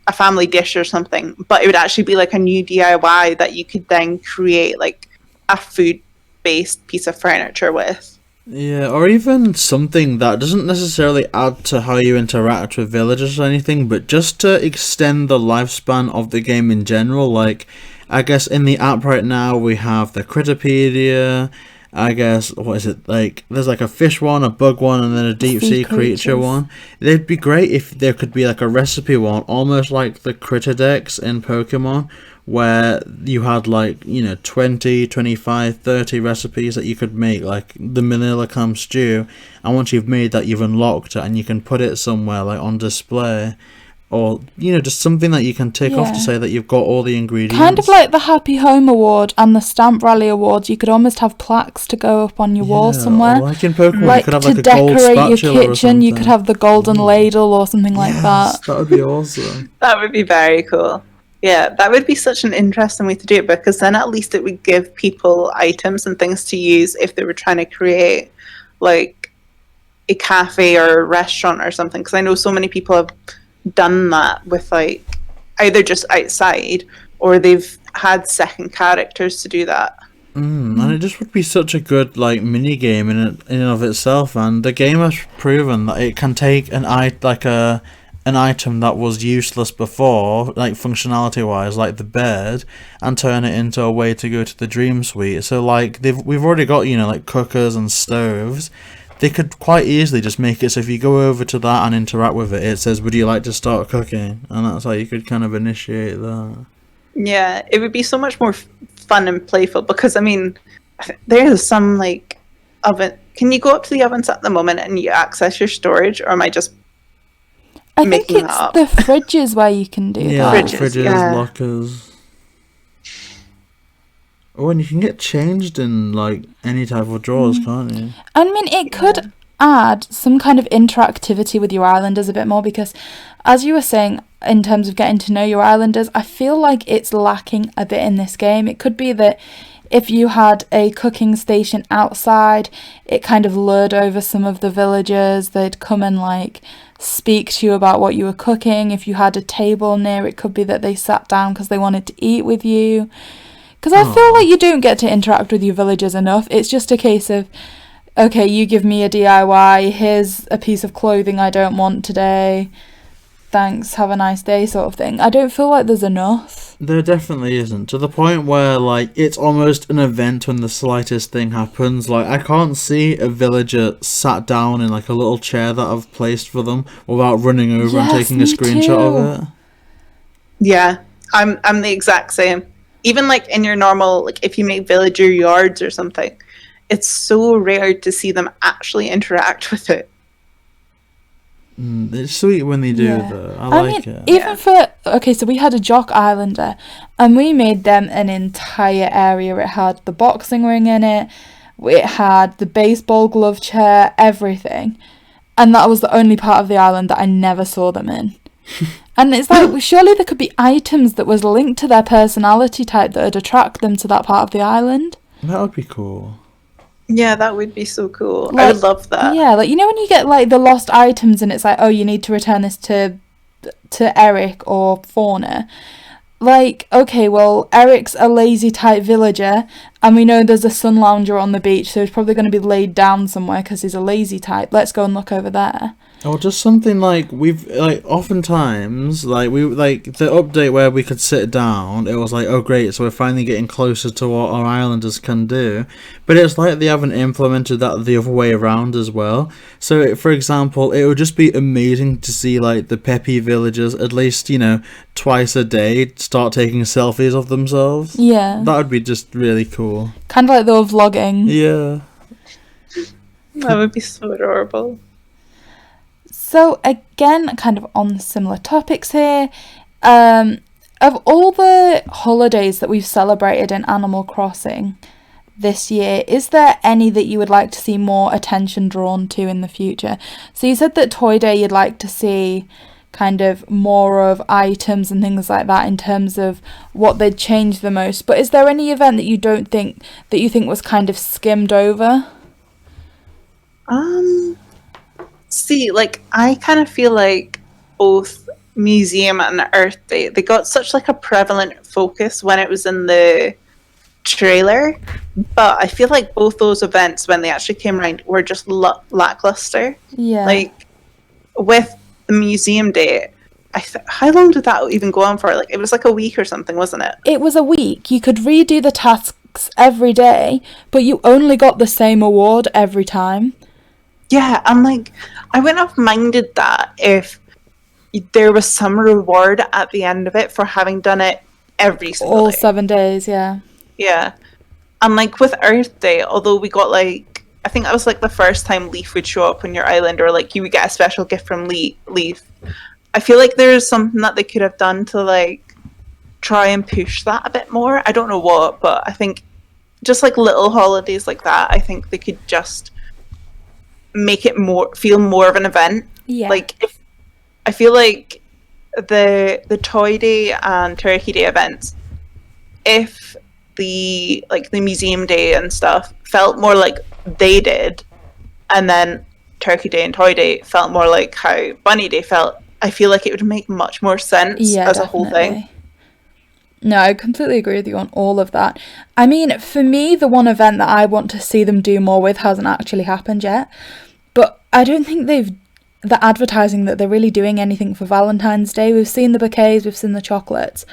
dish or something, but it would actually be like a new DIY that you could then create like a food-based piece of furniture with. Yeah, or even something that doesn't necessarily add to how you interact with villagers or anything, but just to extend the lifespan of the game in general. Like, I guess in the app right now we have the Critterpedia, I guess, what is it, like, there's like a fish one, a bug one, and then a deep sea creature one. It'd be great if there could be like a recipe one, almost like the Critter Decks in Pokemon, where you had like, 20, 25, 30 recipes that you could make, like the Manila Clam Stew, and once you've made that, you've unlocked it, and you can put it somewhere like on display, or just something that you can tick off to say that you've got all the ingredients. Kind of like the Happy Home Award and the Stamp Rally Awards. You could almost have plaques to go up on your wall somewhere. Or like in Pokemon, like you could have to like a gold decorate spatula your kitchen, you could have the golden ladle or something like that. That would be awesome. That would be very cool. Yeah, that would be such an interesting way to do it, because then at least it would give people items and things to use if they were trying to create like a cafe or a restaurant or something. Because I know so many people have done that with like either just outside or they've had second characters to do that. And it just would be such a good like mini game in and of itself, and the game has proven that it can take an item that was useless before, like functionality wise, like the bed, and turn it into a way to go to the dream suite. So like we've already got, you know, like cookers and stoves. They could quite easily just make it so if you go over to that and interact with it, it says, "Would you like to start cooking?" And that's how you could kind of initiate that. Yeah, it would be so much more fun and playful because, I mean, there's some like oven. Can you go up to the ovens at the moment and you access your storage, or am I just I think making it's that up? the fridges where you can do Yeah, that. Fridges, fridges, yeah. lockers. Oh, and you can get changed in like any type of drawers, can't you? I mean, it could add some kind of interactivity with your islanders a bit more because, as you were saying, in terms of getting to know your islanders, I feel like it's lacking a bit in this game. It could be that if you had a cooking station outside, it kind of lured over some of the villagers. They'd come and like speak to you about what you were cooking. If you had a table near, it could be that they sat down because they wanted to eat with you. Because I feel like you don't get to interact with your villagers enough. It's just a case of, okay, you give me a DIY, here's a piece of clothing I don't want today, thanks, have a nice day sort of thing. I don't feel like there's enough. There definitely isn't. To the point where, like, it's almost an event when the slightest thing happens. Like, I can't see a villager sat down in, like, a little chair that I've placed for them without running over and Yes, taking a me screenshot too. of it. Yeah, I'm the exact same. Even like in your normal, like if you make villager yards or something, it's so rare to see them actually interact with it. It's sweet when they do, Yeah. though. I I like mean, it. even for, okay, so we had a Jock Islander, and we made them an entire area. It had the boxing ring in it, it had the baseball glove chair, everything. And that was the only part of the island that I never saw them in. And it's like, well, surely there could be items that was linked to their personality type that would attract them to that part of the island. That would be cool. Yeah, that would be so cool. I Like, would love that. Yeah, like, you know when you get like the lost items and it's like, oh, you need to return this to Eric or Fauna. Like, okay, well, Eric's a lazy type villager, and we know there's a sun lounger on the beach, so he's probably going to be laid down somewhere because he's a lazy type. Let's go and look over there. Or just something like we've like oftentimes like we like the update where we could sit down. It was like, oh great, so we're finally getting closer to what our islanders can do. But it's like they haven't implemented that the other way around as well. So for example, it would just be amazing to see like the peppy villagers at least, you know, twice a day start taking selfies of themselves. Yeah. That would be just really cool. Kind of like they were vlogging. Yeah. That would be so adorable. So again, kind of on similar topics here, of all the holidays that we've celebrated in Animal Crossing this year, is there any that you would like to see more attention drawn to in the future? So you said that Toy Day you'd like to see kind of more of items and things like that in terms of what they'd change the most, but is there any event that you think was kind of skimmed over? See, like I kind of feel like both Museum and Earth Day, they got such like a prevalent focus when it was in the trailer, but I feel like both those events when they actually came around were just lackluster. Yeah. Like with the Museum Day, how long did that even go on for? Like it was like a week or something, wasn't it? It was a week. You could redo the tasks every day, but you only got the same award every time. Yeah, I'm like, I wouldn't have minded that if there was some reward at the end of it for having done it every single All day. 7 days, yeah. Yeah. And like with Earth Day, although we got like, I think that was like the first time Leaf would show up on your island, or like you would get a special gift from Leaf. I feel like there's something that they could have done to like try and push that a bit more. I don't know what, but I think just like little holidays like that, I think they could just make it feel more of an event. Yeah. Like if I feel like the Toy Day and Turkey Day events, if the Museum Day and stuff felt more like they did, and then Turkey Day and Toy Day felt more like how Bunny Day felt, I feel like it would make much more sense as a whole thing. No, I completely agree with you on all of that. I mean, for me, the one event that I want to see them do more with hasn't actually happened yet. But I don't think the advertising that they're really doing anything for Valentine's Day. We've seen the bouquets, we've seen the chocolates.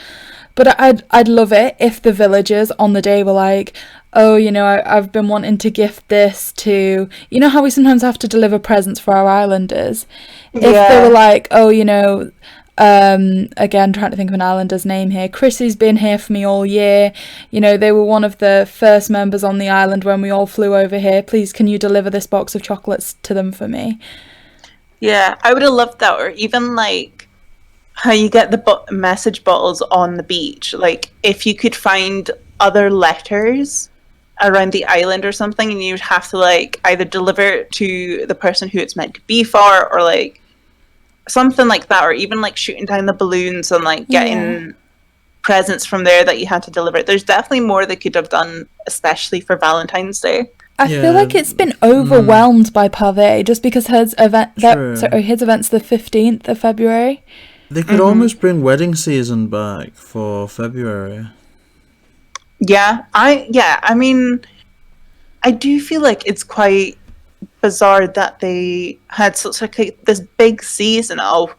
But I'd love it if the villagers on the day were like, oh, you know, I've been wanting to gift this to, you know how we sometimes have to deliver presents for our islanders? If they were like, oh, you know, again, trying to think of an islander's name here. Chrissy's been here for me all year. You know, they were one of the first members on the island when we all flew over here. Please, can you deliver this box of chocolates to them for me? Yeah, I would have loved that. Or even like how you get the message bottles on the beach. Like if you could find other letters around the island or something, and you'd have to like either deliver it to the person who it's meant to be for, or like something like that, or even like shooting down the balloons and like getting presents from there that you had to deliver. There's definitely more they could have done, especially for Valentine's Day. I feel like it's been overwhelmed by Pavé just because his event's the 15th of February. They could almost bring wedding season back for February. I mean, I do feel like it's quite bizarre that they had such like this big season of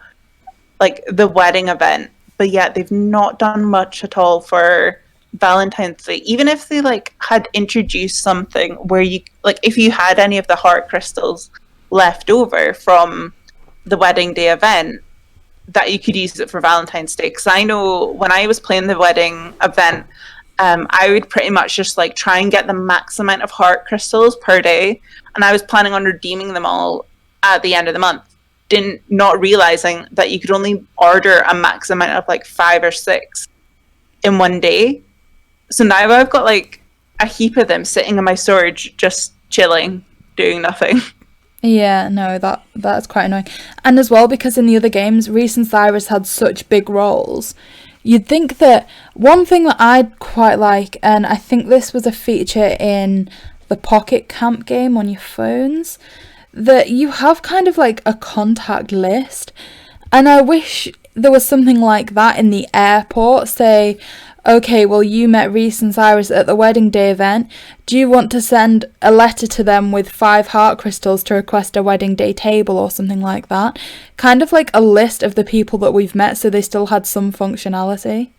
like the wedding event, but yet they've not done much at all for Valentine's Day. Even if they like had introduced something where you like, if you had any of the heart crystals left over from the wedding day event, that you could use it for Valentine's Day. Because I know when I was playing the wedding event, I would pretty much just like try and get the max amount of heart crystals per day, and I was planning on redeeming them all at the end of the month. Not realizing that you could only order a max amount of like 5 or 6 in one day. So now I've got like a heap of them sitting in my storage, just chilling, doing nothing. Yeah, no, that's quite annoying. And as well, because in the other games, Reese and Cyrus had such big roles. You'd think that one thing that I'd quite like, and I think this was a feature in the Pocket Camp game on your phones, that you have kind of like a contact list. And I wish there was something like that in the airport. Say, okay, well, you met Reese and Cyrus at the wedding day event. Do you want to send a letter to them with 5 heart crystals to request a wedding day table or something like that? Kind of like a list of the people that we've met, so they still had some functionality.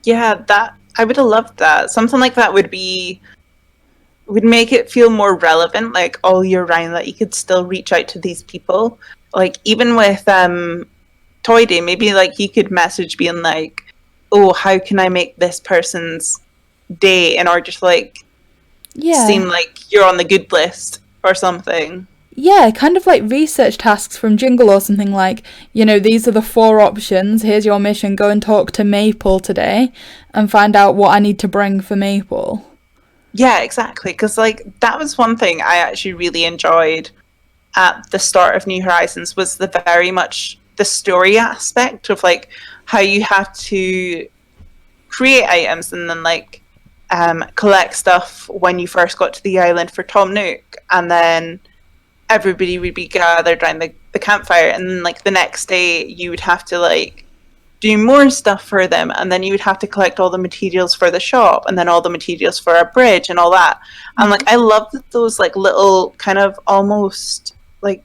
Yeah, I would have loved that. Something like that would make it feel more relevant, like all year round, that you could still reach out to these people. Like even with Toy Day, maybe like you could message being like, oh, how can I make this person's day in order to like seem like you're on the good list or something. Yeah, kind of like research tasks from Jingle or something like, you know, these are the 4 options, here's your mission, go and talk to Maple today and find out what I need to bring for Maple. Yeah, exactly, because like that was one thing I actually really enjoyed at the start of New Horizons, was the very much the story aspect of like how you have to create items and then like collect stuff when you first got to the island for Tom Nook, and then everybody would be gathered around the campfire, and then like the next day you would have to like do more stuff for them, and then you would have to collect all the materials for the shop, and then all the materials for a bridge and all that. And like I loved those like little kind of almost like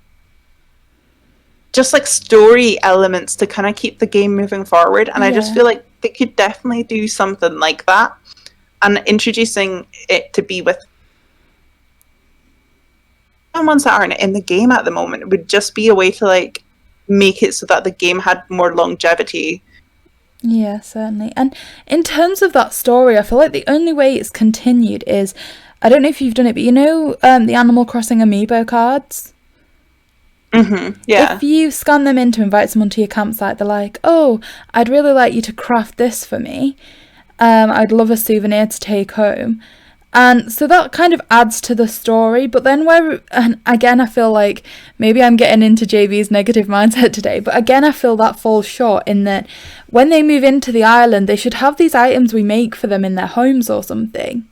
just like story elements to kind of keep the game moving forward. And I just feel like they could definitely do something like that, and introducing it to be with ones that aren't in the game at the moment would just be a way to like make it so that the game had more longevity. Yeah, certainly. And in terms of that story, I feel like the only way it's continued is, I don't know if you've done it, but you know the Animal Crossing amiibo cards? Yeah. If you scan them in to invite someone to your campsite, they're like, oh, I'd really like you to craft this for me. I'd love a souvenir to take home. And so that kind of adds to the story. But then and again, I feel like maybe I'm getting into JV's negative mindset today, but again, I feel that falls short in that when they move into the island, they should have these items we make for them in their homes or something.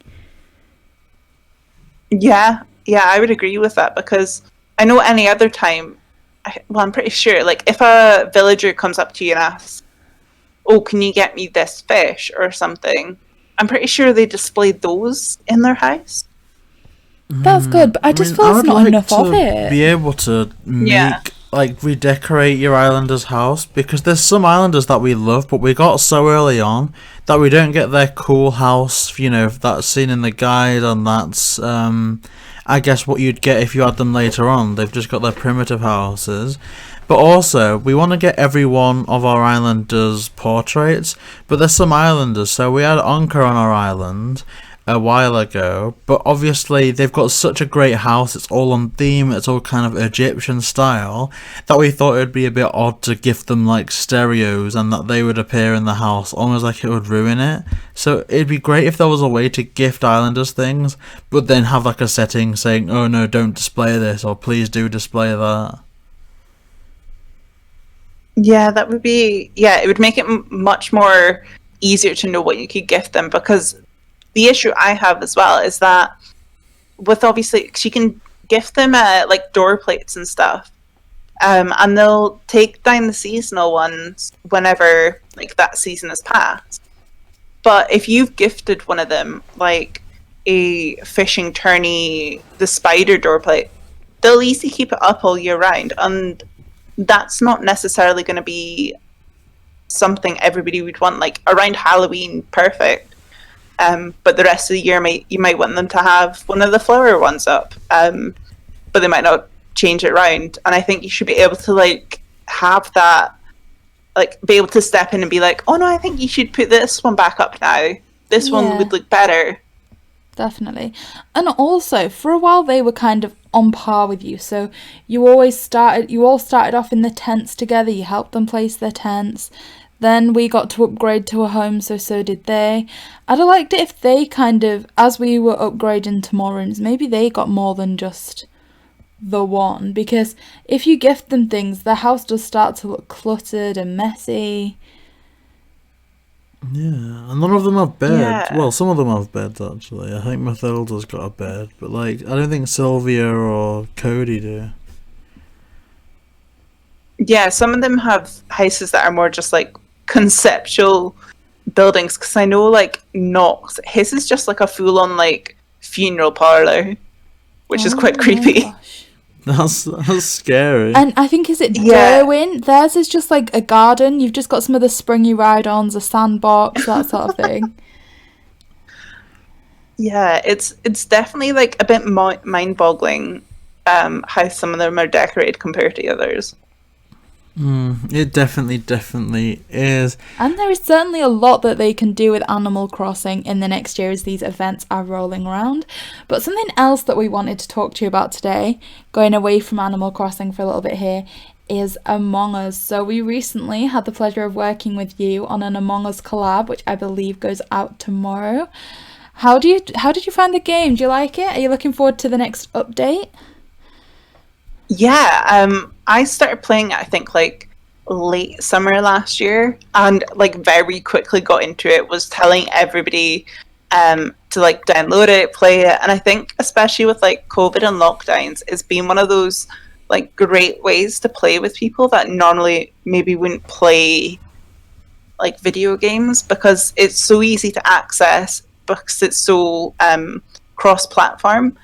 Yeah, I would agree with that, because I know any other time, I'm pretty sure, like if a villager comes up to you and asks, oh, can you get me this fish or something? I'm pretty sure they displayed those in their house. That's good, but I just feel I there's would not like enough of to it. be able to Yeah. make, like, redecorate your islander's house, because there's some islanders that we love, but we got so early on that we don't get their cool house, you know, that's seen in the guide, and that's, I guess, what you'd get if you had them later on. They've just got their primitive houses. But also, we want to get every one of our islanders' portraits, but there's some islanders, so we had Anka on our island a while ago, but obviously they've got such a great house, it's all on theme, it's all kind of Egyptian style, that we thought it would be a bit odd to gift them like stereos and that they would appear in the house, almost like it would ruin it. So it'd be great if there was a way to gift islanders things, but then have like a setting saying, oh no, don't display this, or please do display that. Yeah, that would be, it would make it much more easier to know what you could gift them, because the issue I have as well is that with, obviously, she can gift them like door plates and stuff, and they'll take down the seasonal ones whenever like that season has passed. But if you've gifted one of them like a fishing tourney, the spider door plate, they'll easily keep it up all year round, and that's not necessarily going to be something everybody would want. Like around Halloween, perfect. But the rest of the year, you might want them to have one of the flower ones up, but they might not change it round. And I think you should be able to like have that, like be able to step in and be like, oh no, I think you should put this one back up now. This one would look better. Definitely. And also, for a while they were kind of on par with you. So you all started off in the tents together. You helped them place their tents. Then we got to upgrade to a home, so did they. I'd have liked it if they kind of, as we were upgrading to more rooms, maybe they got more than just the one. Because if you gift them things, their house does start to look cluttered and messy. Yeah, and none of them have beds. Yeah. Well, some of them have beds, actually. I think Mathilda's got a bed, but like, I don't think Sylvia or Cody do. Yeah, some of them have houses that are more just like conceptual buildings, because I know like Knox, his is just like a full-on like funeral parlor, which is quite creepy. Gosh. That's scary. And I think, is it Derwin? Theirs is just like a garden. You've just got some of the springy ride-ons, a sandbox, that sort of thing. Yeah, it's definitely like a bit mind-boggling how some of them are decorated compared to others. It definitely is. And there is certainly a lot that they can do with Animal Crossing in the next year as these events are rolling around. But something else that we wanted to talk to you about today, going away from Animal Crossing for a little bit here, is Among Us. So we recently had the pleasure of working with you on an Among Us collab, which I believe goes out tomorrow. How did you find the game? Do you like it? Are you looking forward to the next update? Yeah, I started playing it, I think, like late summer last year, and like very quickly got into it, was telling everybody to like download it, play it, and I think especially with like COVID and lockdowns, it's been one of those like great ways to play with people that normally maybe wouldn't play like video games, because it's so easy to access, because it's so cross-platform.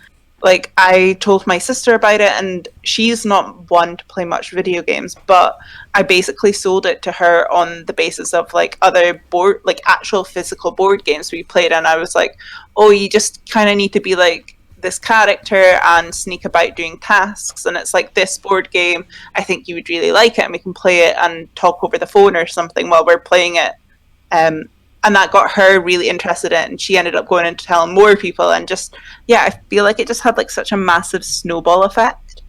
Like, I told my sister about it, and she's not one to play much video games, but I basically sold it to her on the basis of like other board, like actual physical board games we played, and I was like, oh, you just kind of need to be like this character and sneak about doing tasks, and it's like this board game, I think you would really like it, and we can play it and talk over the phone or something while we're playing it. And that got her really interested in it, and she ended up going into telling more people, and just, yeah, I feel like it just had like such a massive snowball effect.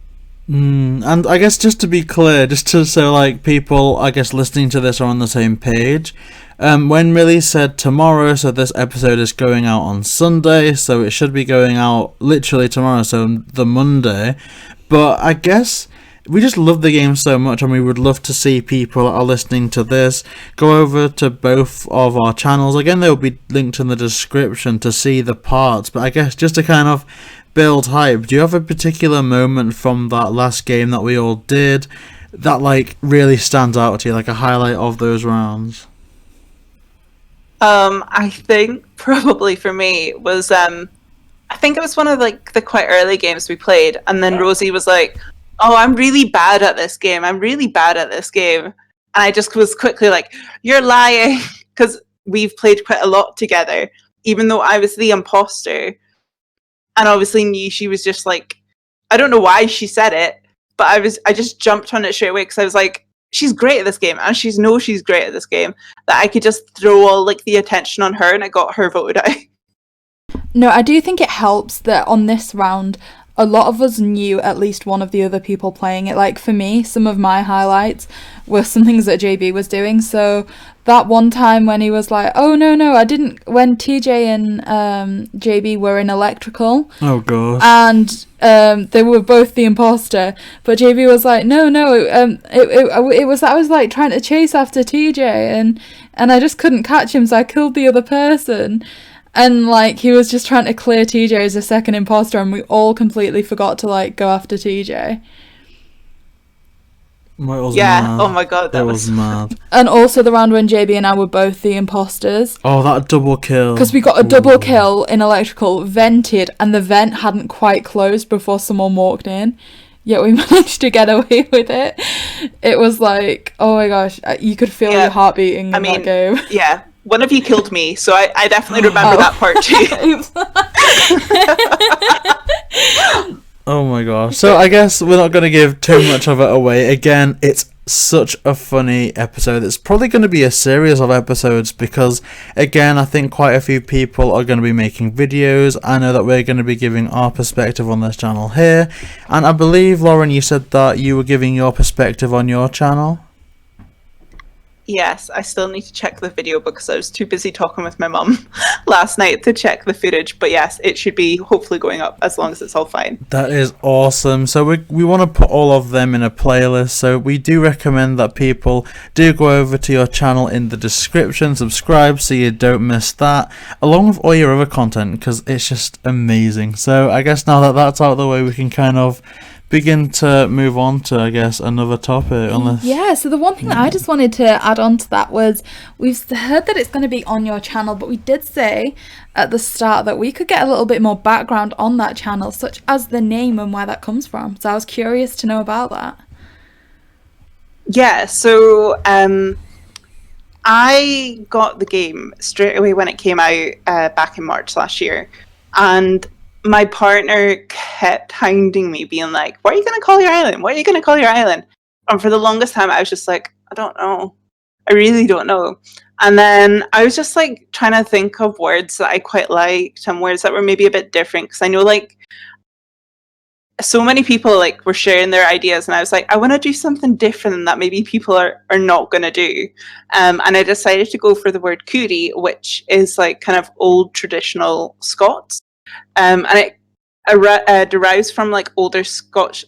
And I guess just to be clear, just to so like people, I guess, listening to this are on the same page, when Millie said tomorrow, so this episode is going out on Sunday, so it should be going out literally tomorrow, so the Monday. But I guess we just love the game so much, and we would love to see people that are listening to this go over to both of our channels. Again, they'll be linked in the description to see the parts, but I guess just to kind of build hype, do you have a particular moment from that last game that we all did that like really stands out to you, like a highlight of those rounds? I think probably for me was I think it was one of like the quite early games we played, and then Rosie was like, "Oh, I'm really bad at this game. I'm really bad at this game," and I just was quickly like, "You're lying," because we've played quite a lot together, even though I was the imposter, and obviously knew she was just like, I don't know why she said it, but I just jumped on it straight away because I was like, she's great at this game, and she's great at this game, that I could just throw all like the attention on her, and I got her voted out. No, I do think it helps that on this round, a lot of us knew at least one of the other people playing it. Like, for me, some of my highlights were some things that JB was doing. So that one time when he was like, "Oh, no, I didn't," when TJ and JB were in electrical. Oh, gosh. And they were both the imposter. But JB was like, no, it was, I was like trying to chase after TJ and I just couldn't catch him, so I killed the other person. And, like, he was just trying to clear TJ as a second imposter, and we all completely forgot to, like, go after TJ. Mad. Oh my god, that was mad. And also the round when JB and I were both the imposters. Oh, that double kill. Because we got a double kill in electrical, vented, and the vent hadn't quite closed before someone walked in. Yet we managed to get away with it. It was like, oh my gosh, you could feel your heart beating in that game. Yeah. One of you killed me, so I definitely remember that part too. Oh my gosh. So I guess we're not going to give too much of it away. Again, it's such a funny episode. It's probably going to be a series of episodes because, again, I think quite a few people are going to be making videos. I know that we're going to be giving our perspective on this channel here. And I believe, Lauren, you said that you were giving your perspective on your channel. Yes, I still need to check the video because I was too busy talking with my mum last night to check the footage. But yes, it should be hopefully going up as long as it's all fine. That is awesome. So we want to put all of them in a playlist. So we do recommend that people do go over to your channel in the description, subscribe so you don't miss that, along with all your other content because it's just amazing. So I guess now that that's out of the way, we can kind of begin to move on to, I guess, another topic. Yeah, so the one thing that I just wanted to add on to that was we've heard that it's going to be on your channel, but we did say at the start that we could get a little bit more background on that channel, such as the name and where that comes from. So I was curious to know about that. Yeah, so I got the game straight away when it came out back in March last year, and my partner kept hounding me, being like, "What are you going to call your island? What are you going to call your island?" And for the longest time, I was just like, I don't know. I really don't know. And then I was just like trying to think of words that I quite liked and words that were maybe a bit different. Because I know like so many people like were sharing their ideas, and I was like, I want to do something different that maybe people are not going to do. And I decided to go for the word Coorie, which is like kind of old traditional Scots. And it derives from like older Scots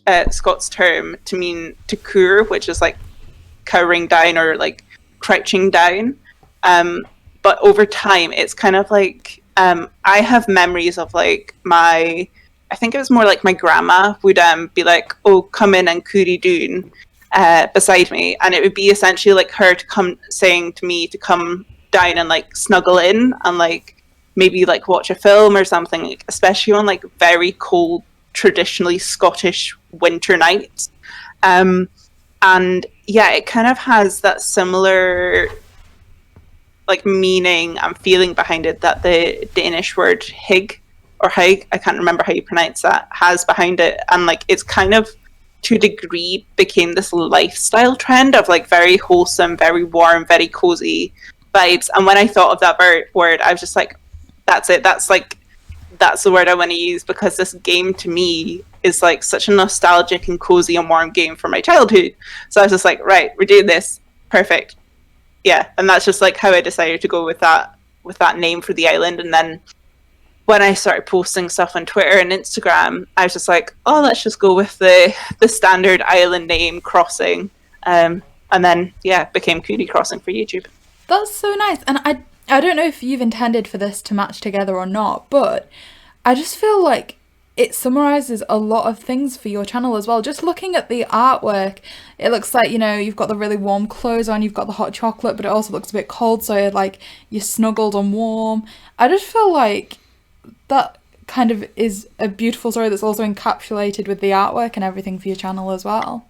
term to mean to cour, which is like cowering down or like crouching down. But over time, it's kind of like I have memories of like I think it was more like my grandma would be like, "Oh, come in and coorie doon," beside me, and it would be essentially like her saying to me to come down and like snuggle in and like maybe like watch a film or something, like, especially on like very cold, traditionally Scottish winter nights. And yeah, it kind of has that similar like meaning and feeling behind it that the Danish word hig or hig, I can't remember how you pronounce that, has behind it. And like it's kind of to a degree became this lifestyle trend of like very wholesome, very warm, very cozy vibes. And when I thought of that word, I was just like, that's it. That's the word I want to use, because this game to me is like such a nostalgic and cozy and warm game from my childhood. So I was just like, right, we're doing this. Perfect. Yeah. And that's just like how I decided to go with that name for the island. And then when I started posting stuff on Twitter and Instagram, I was just like, oh, let's just go with the standard island name, Crossing. And then, yeah, it became Coorie Crossing for YouTube. That's so nice. And I don't know if you've intended for this to match together or not, but I just feel like it summarizes a lot of things for your channel as well. Just looking at the artwork, it looks like, you've got the really warm clothes on, you've got the hot chocolate, but it also looks a bit cold, so like you're snuggled and warm. I just feel like that kind of is a beautiful story that's also encapsulated with the artwork and everything for your channel as well.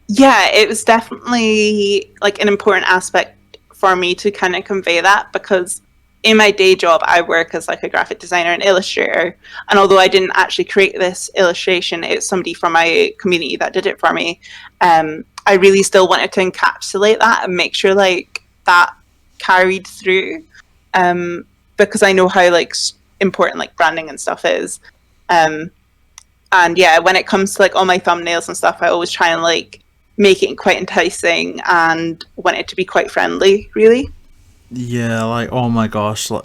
Yeah, it was definitely like an important aspect for me to kind of convey that, because in my day job I work as like a graphic designer and illustrator, and although I didn't actually create this illustration, it's somebody from my community that did it for me. I really still wanted to encapsulate that and make sure like that carried through, because I know how like important like branding and stuff is. And yeah, when it comes to like all my thumbnails and stuff, I always try and like make it quite enticing and want it to be quite friendly, really. Yeah, like, oh my gosh, like,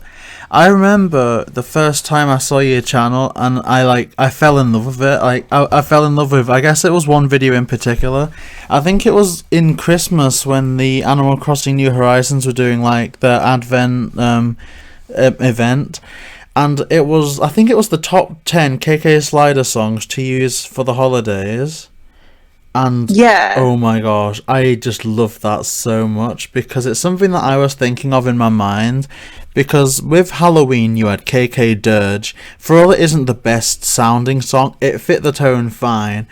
I remember the first time I saw your channel, and I fell in love with it. Like, I fell in love with, I guess it was one video in particular. I think it was in Christmas when the Animal Crossing New Horizons were doing like the Advent event, and I think it was the top 10 KK Slider songs to use for the holidays. And yeah, oh my gosh, I just love that so much, because it's something that I was thinking of in my mind. Because with Halloween, you had KK Dirge. For all it isn't the best sounding song, it fit the tone fine.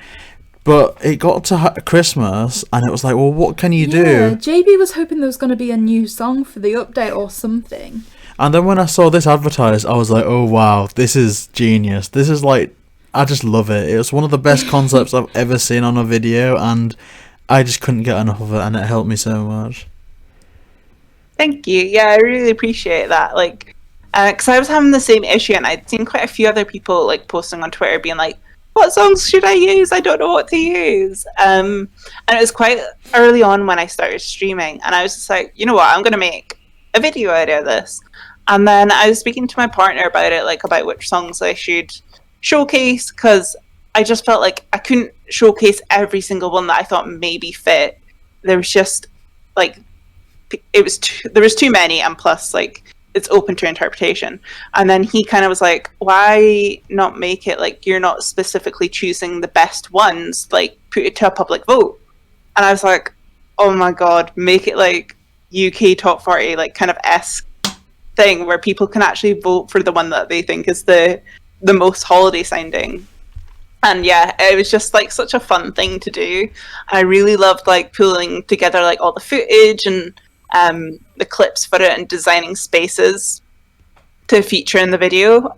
But it got to Christmas, and it was like, well, what can you do? JB was hoping there was going to be a new song for the update or something. And then when I saw this advertised, I was like, oh wow, this is genius. This is like, I just love it. It was one of the best concepts I've ever seen on a video, and I just couldn't get enough of it, and it helped me so much. Thank you. Yeah, I really appreciate that. Like, because I was having the same issue, and I'd seen quite a few other people like posting on Twitter being like, what songs should I use? I don't know what to use. And it was quite early on when I started streaming, and I was just like, you know what, I'm going to make a video out of this. And then I was speaking to my partner about it, like about which songs I should showcase, because I just felt like I couldn't showcase every single one that I thought maybe fit. There was just like there was too many, and plus like it's open to interpretation. And then he kind of was like, why not make it like you're not specifically choosing the best ones, like put it to a public vote? And I was like, oh my god, make it like UK top 40 like kind of esque thing where people can actually vote for the one that they think is the most holiday sounding. And yeah, it was just like such a fun thing to do. I really loved like pulling together like all the footage and the clips for it and designing spaces to feature in the video.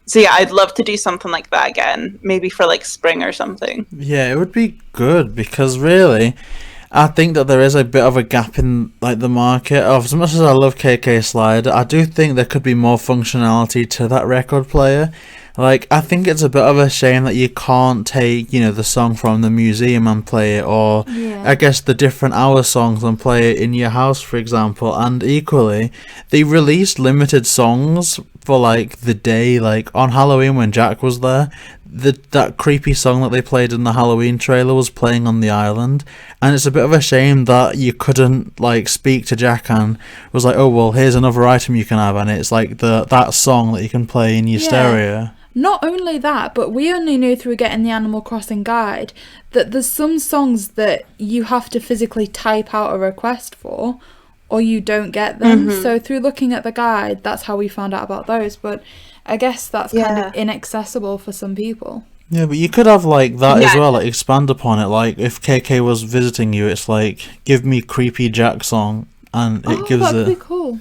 So yeah, I'd love to do something like that again, maybe for like spring or something. Yeah, it would be good, because really I think that there is a bit of a gap in like the market. Of as much as I love KK Slider, I do think there could be more functionality to that record player. Like, I think it's a bit of a shame that you can't take, the song from the museum and play it, or I guess the different hour songs and play it in your house, for example. And equally, they released limited songs for like the day, like on Halloween when Jack was there. That creepy song that they played in the Halloween trailer was playing on the island, and it's a bit of a shame that you couldn't like speak to Jack and was like, oh well, here's another item you can have, and it's like that song that you can play in your stereo. Not only that, but we only knew through getting the Animal Crossing guide that there's some songs that you have to physically type out a request for, or you don't get them. So through looking at the guide, that's how we found out about those. But I guess that's kind of inaccessible for some people. Yeah, but you could have like that as well, like expand upon it. Like if KK was visiting you, it's like, give me creepy Jack song, and it gives that'd be cool.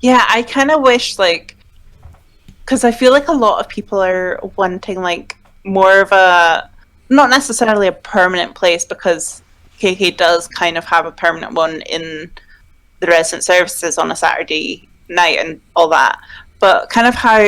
Yeah, I kind of wish like, because I feel like a lot of people are wanting like more of a, not necessarily a permanent place, because KK does kind of have a permanent one in the resident services on a Saturday night and all that. But kind of how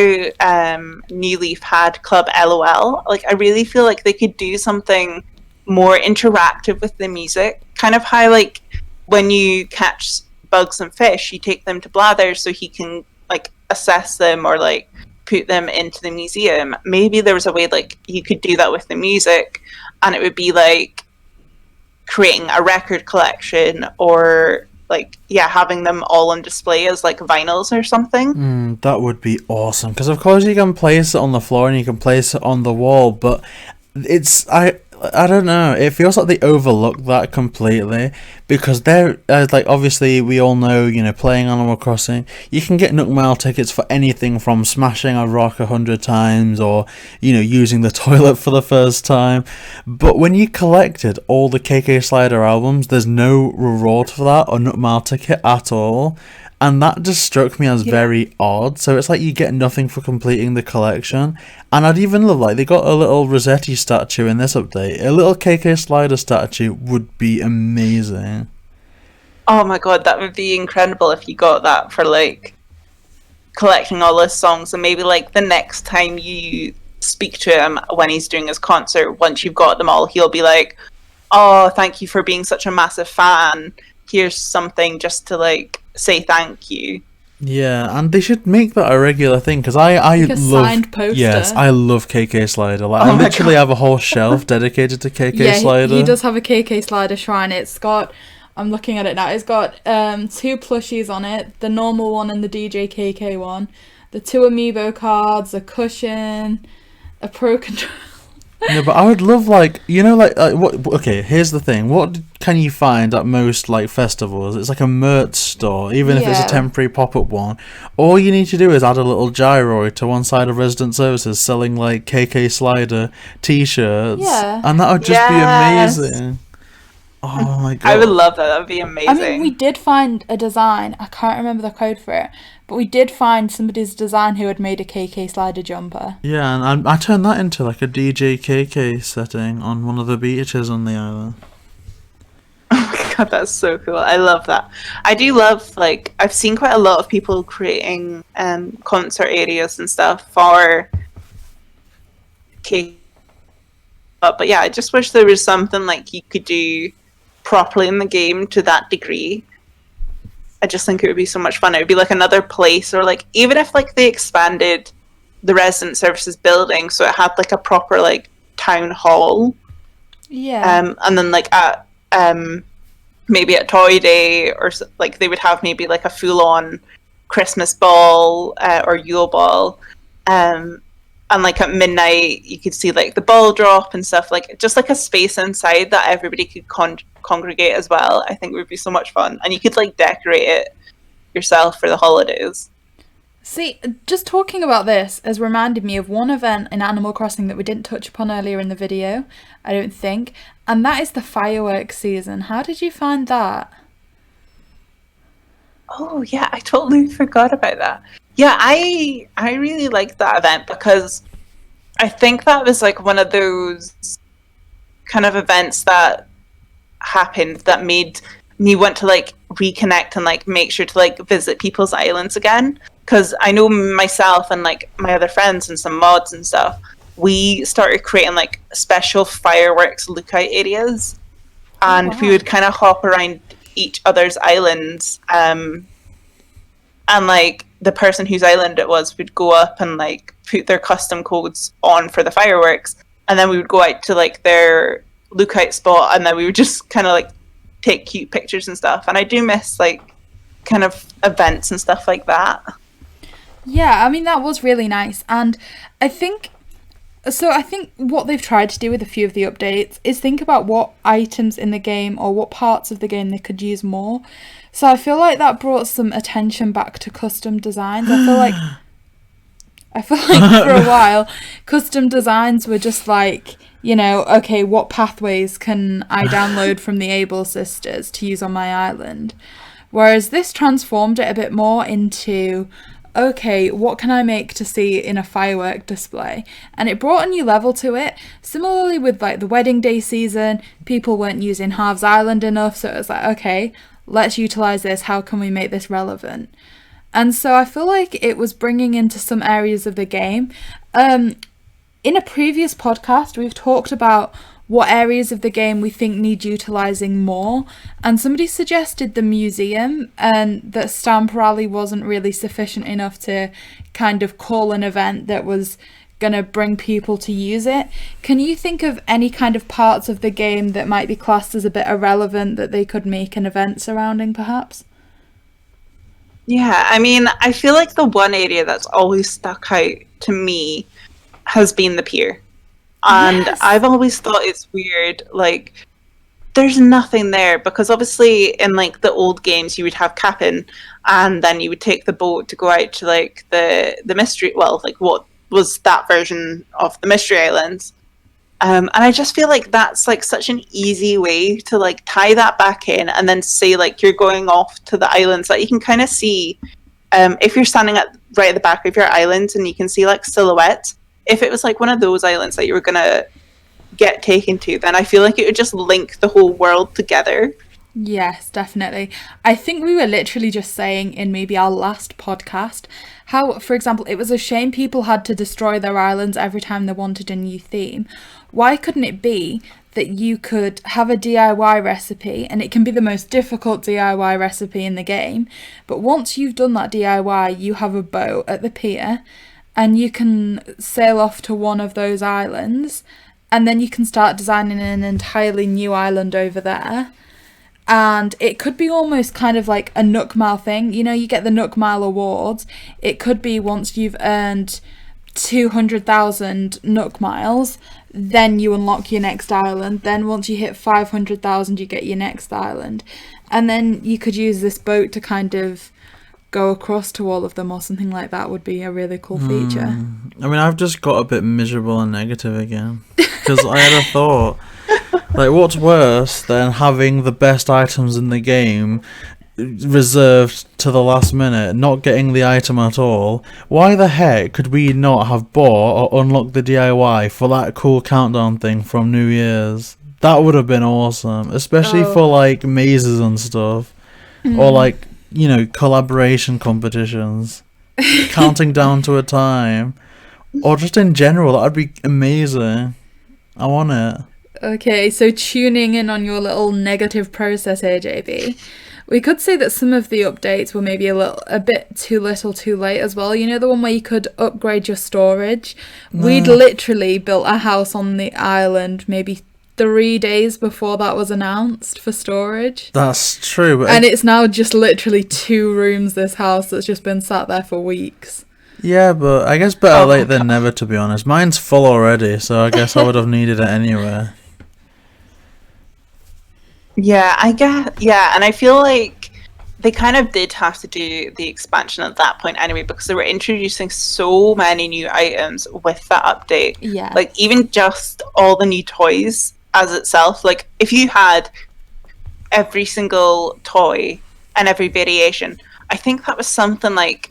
New Leaf had Club LOL, like I really feel like they could do something more interactive with the music. Kind of how like when you catch bugs and fish, you take them to Blather so he can like assess them or like put them into the museum. Maybe there was a way like you could do that with the music, and it would be like creating a record collection or like, having them all on display as like vinyls or something. That would be awesome, because of course you can place it on the floor and you can place it on the wall, but I don't know, it feels like they overlook that completely, because they're like, obviously we all know, you know, playing Animal Crossing, you can get Nook Mile tickets for anything from smashing a rock 100 times or, you know, using the toilet for the first time. But when you collected all the KK Slider albums, there's no reward for that or Nook Mile ticket at all. And that just struck me as very odd. So it's like you get nothing for completing the collection. And I'd even love, like, they got a little Rossetti statue in this update. A little KK Slider statue would be amazing. Oh my god, that would be incredible if you got that for, like, collecting all his songs. And maybe, like, the next time you speak to him when he's doing his concert, once you've got them all, he'll be like, oh, thank you for being such a massive fan. Here's something just to, like, say thank you. Yeah, and they should make that a regular thing, because I like a love signed poster. Yes, I love KK Slider. Like, Oh I my literally God. have a whole shelf dedicated to KK Slider. He does have a KK Slider shrine. It's got, I'm looking at it now, it's got 2 plushies on it, the normal one and the DJ KK one, the 2 amiibo cards, a cushion, a pro controller. No, but I would love, like, you know, like what? Okay, here's the thing. What can you find at most, like, festivals? It's like a merch store, even if it's a Yeah. temporary pop-up one. All you need to do is add a little gyroid to one side of Resident Services selling, like, KK Slider t-shirts. Yeah. And that would just Yes. be amazing. Oh my god. I would love that. That would be amazing. I mean, we did find a design, I can't remember the code for it, but we did find somebody's design who had made a KK Slider jumper. Yeah, and I turned that into, like, a DJ KK setting on one of the beaches on the island. Oh my god, that's so cool. I love that. I do love, like, I've seen quite a lot of people creating concert areas and stuff for K. But yeah, I just wish there was something like you could do properly in the game to that degree. I just think it would be so much fun. It would be like another place, or like even if like they expanded the resident services building so it had like a proper like town hall. Yeah. And then like at maybe at Toy Day or like they would have maybe like a full on Christmas ball or Yule ball. And like at midnight you could see like the ball drop and stuff, like just like a space inside that everybody could congregate as well. I think would be so much fun, and you could like decorate it yourself for the holidays. See, just talking about this has reminded me of one event in Animal Crossing that we didn't touch upon earlier in the video, I don't think, and that is the fireworks season. How did you find that? Oh yeah, I totally forgot about that. Yeah, I really liked that event because I think that was like one of those kind of events that happened that made me want to like reconnect and like make sure to like visit people's islands again. Because I know myself and like my other friends and some mods and stuff, we started creating like special fireworks lookout areas, and we would kind of hop around each other's islands, and like the person whose island it was would go up and like put their custom codes on for the fireworks, and then we would go out to like their lookout spot, and then we would just kind of like take cute pictures and stuff. And I do miss like kind of events and stuff like that. Yeah, I mean, that was really nice. And I think what they've tried to do with a few of the updates is think about what items in the game or what parts of the game they could use more. So I feel like that brought some attention back to custom designs. I feel like for a while, custom designs were just like, you know, okay, what pathways can I download from the Able Sisters to use on my island? Whereas this transformed it a bit more into, okay, what can I make to see in a firework display? And it brought a new level to it. Similarly with like the wedding day season, people weren't using Halves Island enough, so it was like, okay, let's utilize this. How can we make this relevant? And so I feel like it was bringing into some areas of the game. In a previous podcast, we've talked about what areas of the game we think need utilising more, and somebody suggested the museum, and that Stamp Rally wasn't really sufficient enough to kind of call an event that was gonna bring people to use it. Can you think of any kind of parts of the game that might be classed as a bit irrelevant that they could make an event surrounding, perhaps? Yeah, I mean, I feel like the one area that's always stuck out to me has been the pier. And Yes. I've always thought it's weird, like, there's nothing there, because obviously in like the old games you would have Cap'n, and then you would take the boat to go out to like the mystery, well, like what was that version of the Mystery Islands. And I just feel like that's like such an easy way to like tie that back in and then say like you're going off to the islands that you can kind of see, if you're standing right at the back of your island and you can see like silhouettes. If it was like one of those islands that you were gonna get taken to, then I feel like it would just link the whole world together. Yes, definitely. I think we were literally just saying in maybe our last podcast how, for example, it was a shame people had to destroy their islands every time they wanted a new theme. Why couldn't it be that you could have a DIY recipe, and it can be the most difficult DIY recipe in the game, but once you've done that DIY, you have a boat at the pier and you can sail off to one of those islands, and then you can start designing an entirely new island over there. And it could be almost kind of like a Nook Mile thing. You know, you get the Nook Mile awards. It could be once you've earned 200,000 Nook Miles, then you unlock your next island. Then once you hit 500,000, you get your next island. And then you could use this boat to kind of go across to all of them, or something like that would be a really cool feature. I mean, I've just got a bit miserable and negative again. Because I had a thought. Like, what's worse than having the best items in the game reserved to the last minute, not getting the item at all? Why the heck could we not have bought or unlocked the DIY for that cool countdown thing from New Year's? That would have been awesome, especially for like mazes and stuff, or like, you know, collaboration competitions, counting down to a time, or just in general. That'd be amazing. I want it. Okay, so tuning in on your little negative process here, JB, we could say that some of the updates were maybe a bit too little too late as well. You know, the one where you could upgrade your storage? We'd literally built a house on the island maybe 3 days before that was announced for storage. That's true. And it's now just literally 2 rooms, this house that's just been sat there for weeks. Yeah, but I guess better late than never, to be honest. Mine's full already, so I guess I would have needed it anyway. Yeah, I guess. Yeah, and I feel like they kind of did have to do the expansion at that point anyway, because they were introducing so many new items with that update. Yeah. Like, even just all the new toys as itself. Like, if you had every single toy and every variation, I think that was something like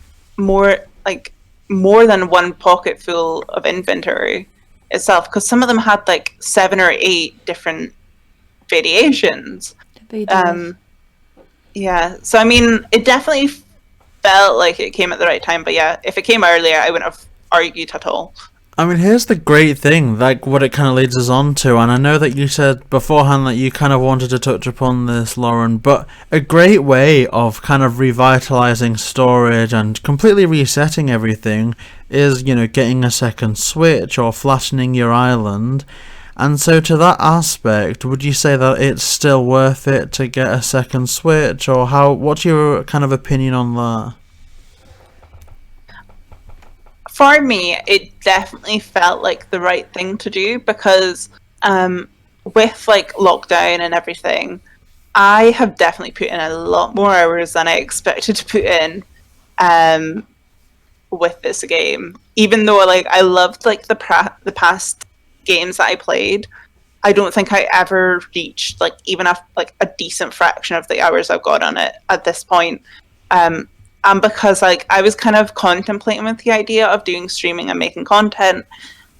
more than one pocket full of inventory itself, because some of them had like 7 or 8 different variations. They did. Yeah, so I mean, it definitely felt like it came at the right time, but yeah, if it came earlier, I wouldn't have argued at all. I mean, here's the great thing, like what it kind of leads us on to, and I know that you said beforehand that you kind of wanted to touch upon this, Lauren, but a great way of kind of revitalizing storage and completely resetting everything is, you know, getting a second Switch or flattening your island. And so to that aspect, would you say that it's still worth it to get a second Switch, or what's your kind of opinion on that? For me, it definitely felt like the right thing to do, because with like lockdown and everything, I have definitely put in a lot more hours than I expected to put in with this game. Even though like I loved like the past games that I played, I don't think I ever reached like even a decent fraction of the hours I've got on it at this point. And because like I was kind of contemplating with the idea of doing streaming and making content,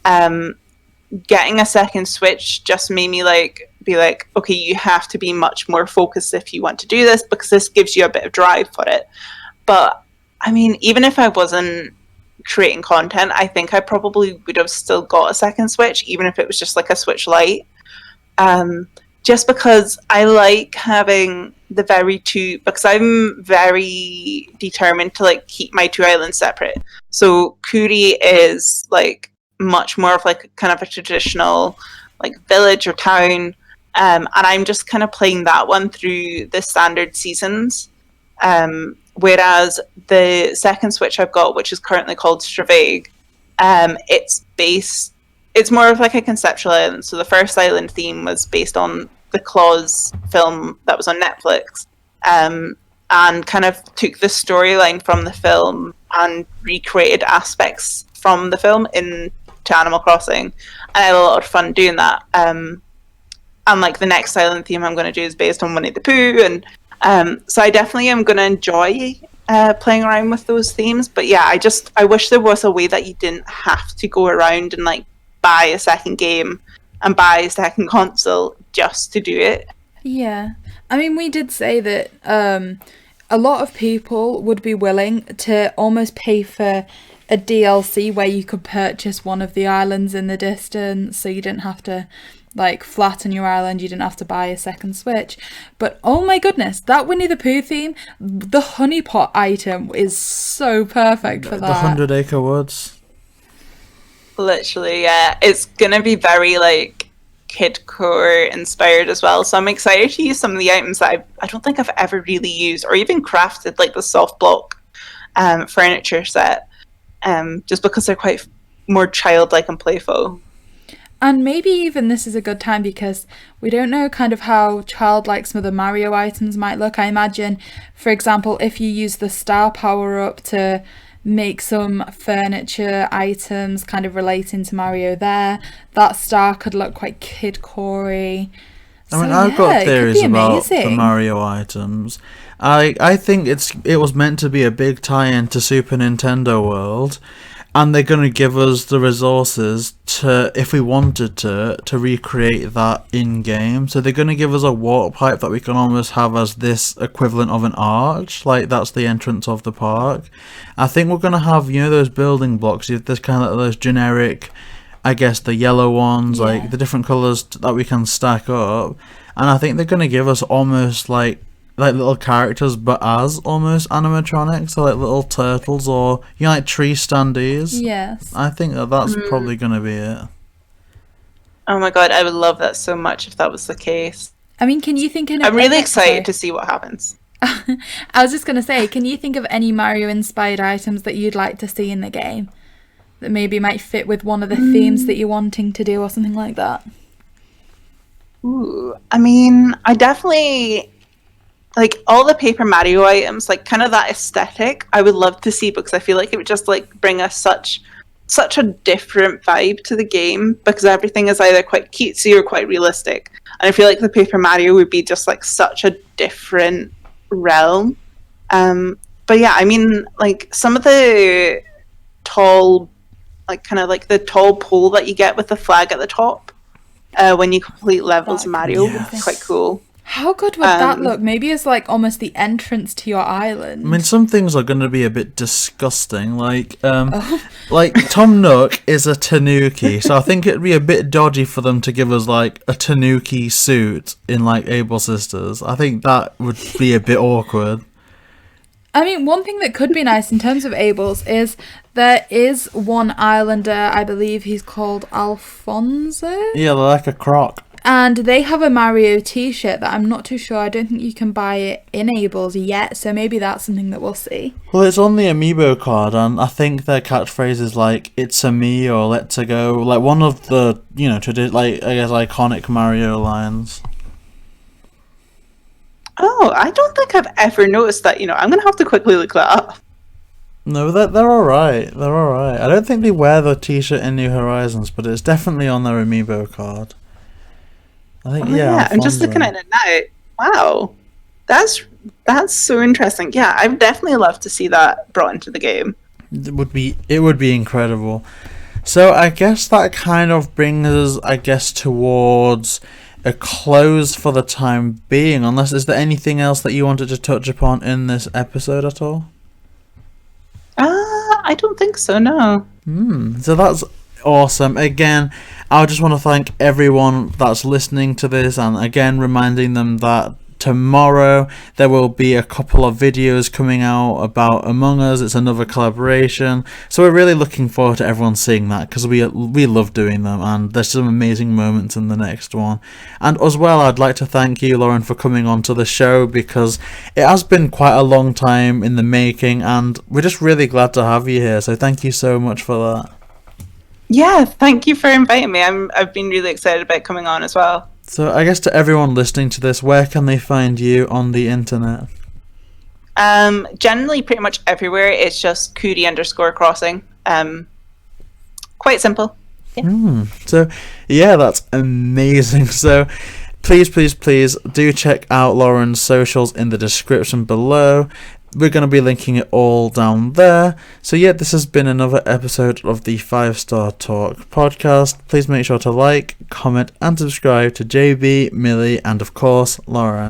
getting a second Switch just made me like be like, okay, you have to be much more focused if you want to do this, because this gives you a bit of drive for it. But I mean, even if I wasn't creating content, I think I probably would have still got a second Switch, even if it was just like a Switch Lite. Just because I like having because I'm very determined to like keep my 2 islands separate. So Coorie is like much more of like kind of a traditional like village or town. And I'm just kind of playing that one through the standard seasons. Whereas the second Switch I've got, which is currently called Stravage, it's more of like a conceptual island. So the first island theme was based on the Claws film that was on Netflix, and kind of took the storyline from the film and recreated aspects from the film into Animal Crossing. And I had a lot of fun doing that. And like the next island theme I'm going to do is based on Winnie the Pooh, and so I definitely am going to enjoy playing around with those themes. But yeah, I wish there was a way that you didn't have to go around and like buy a second game and buy a second console just to do it. Yeah, I mean, we did say that a lot of people would be willing to almost pay for a DLC where you could purchase one of the islands in the distance, so you didn't have to like flatten your island, you didn't have to buy a second Switch. But oh my goodness, that Winnie the Pooh theme, the honeypot item is so perfect for that. The 100 Acre Woods. Literally, yeah. It's gonna be very like kidcore inspired as well. So I'm excited to use some of the items that I don't think I've ever really used or even crafted, like the soft block furniture set. Just because they're quite more childlike and playful. And maybe even this is a good time because we don't know kind of how childlike some of the Mario items might look. I imagine, for example, if you use the star power-up to make some furniture items kind of relating to Mario there, that star could look quite kid-core-y. I mean, I've got theories about the Mario items. I think it was meant to be a big tie-in to Super Nintendo World, and they're going to give us the resources to, if we wanted to recreate that in-game. So they're going to give us a water pipe that we can almost have as this equivalent of an arch, like that's the entrance of the park. I think we're going to have, you know, those building blocks, there's kind of like those generic, I guess the yellow ones, like the different colours that we can stack up. And I think they're going to give us almost like little characters, but as almost animatronics, so like little turtles or, you know, like tree standees. Yes. I think that's probably going to be it. Oh my god, I would love that so much if that was the case. I mean, can you think of... I'm really excited to see what happens. I was just going to say, can you think of any Mario-inspired items that you'd like to see in the game? That maybe might fit with one of the themes that you're wanting to do or something like that? Ooh, I mean, I definitely... like all the Paper Mario items, like kind of that aesthetic, I would love to see because I feel like it would just like bring us such a different vibe to the game because everything is either quite cutesy or quite realistic. And I feel like the Paper Mario would be just like such a different realm. But yeah, I mean, like some of the tall, like kind of like the tall pole that you get with the flag at the top when you complete levels of Mario would be quite cool. How good would that look? Maybe it's like almost the entrance to your island. I mean, some things are going to be a bit disgusting. Like, like Tom Nook is a Tanuki, so I think it'd be a bit dodgy for them to give us like a Tanuki suit in like Able Sisters. I think that would be a bit awkward. I mean, one thing that could be nice in terms of Able's is there is one islander, I believe he's called Alfonso. Yeah, they're like a croc. And they have a Mario t-shirt that I'm not too sure. I don't think you can buy it in Able's yet, so maybe that's something that we'll see. Well, it's on the amiibo card, and I think their catchphrase is like, "It's a me" or "Let's a go," like one of the, you know, like I guess iconic Mario lines. Oh, I don't think I've ever noticed that. You know, I'm gonna have to quickly look that up. No, they're all right. They're all right. I don't think they wear the t-shirt in New Horizons, but it's definitely on their amiibo card. I think, I'm just looking at it now. Wow, that's so interesting. Yeah, I'd definitely love to see that brought into the game. It would be incredible. So I guess that kind of brings us, I guess, towards a close for the time being. Unless, is there anything else that you wanted to touch upon in this episode at all? I don't think so. No. So that's awesome. Again, I just want to thank everyone that's listening to this, and again reminding them that tomorrow there will be a couple of videos coming out about Among Us. It's another collaboration, so we're really looking forward to everyone seeing that, because we love doing them, and there's some amazing moments in the next one. And as well, I'd like to thank you, Lauren, for coming on to the show, because it has been quite a long time in the making, and we're just really glad to have you here, so thank you so much for that. Yeah, thank you for inviting me. I've been really excited about coming on as well. So I guess to everyone listening to this, where can they find you on the internet? Generally pretty much everywhere. It's just Coorie_Crossing. Quite simple. Yeah. So yeah, that's amazing. So please do check out Lauren's socials in the description below. We're going to be linking it all down there. So yeah, this has been another episode of the 5-Star Talk podcast. Please make sure to like, comment and subscribe to JB, Millie and of course Laura.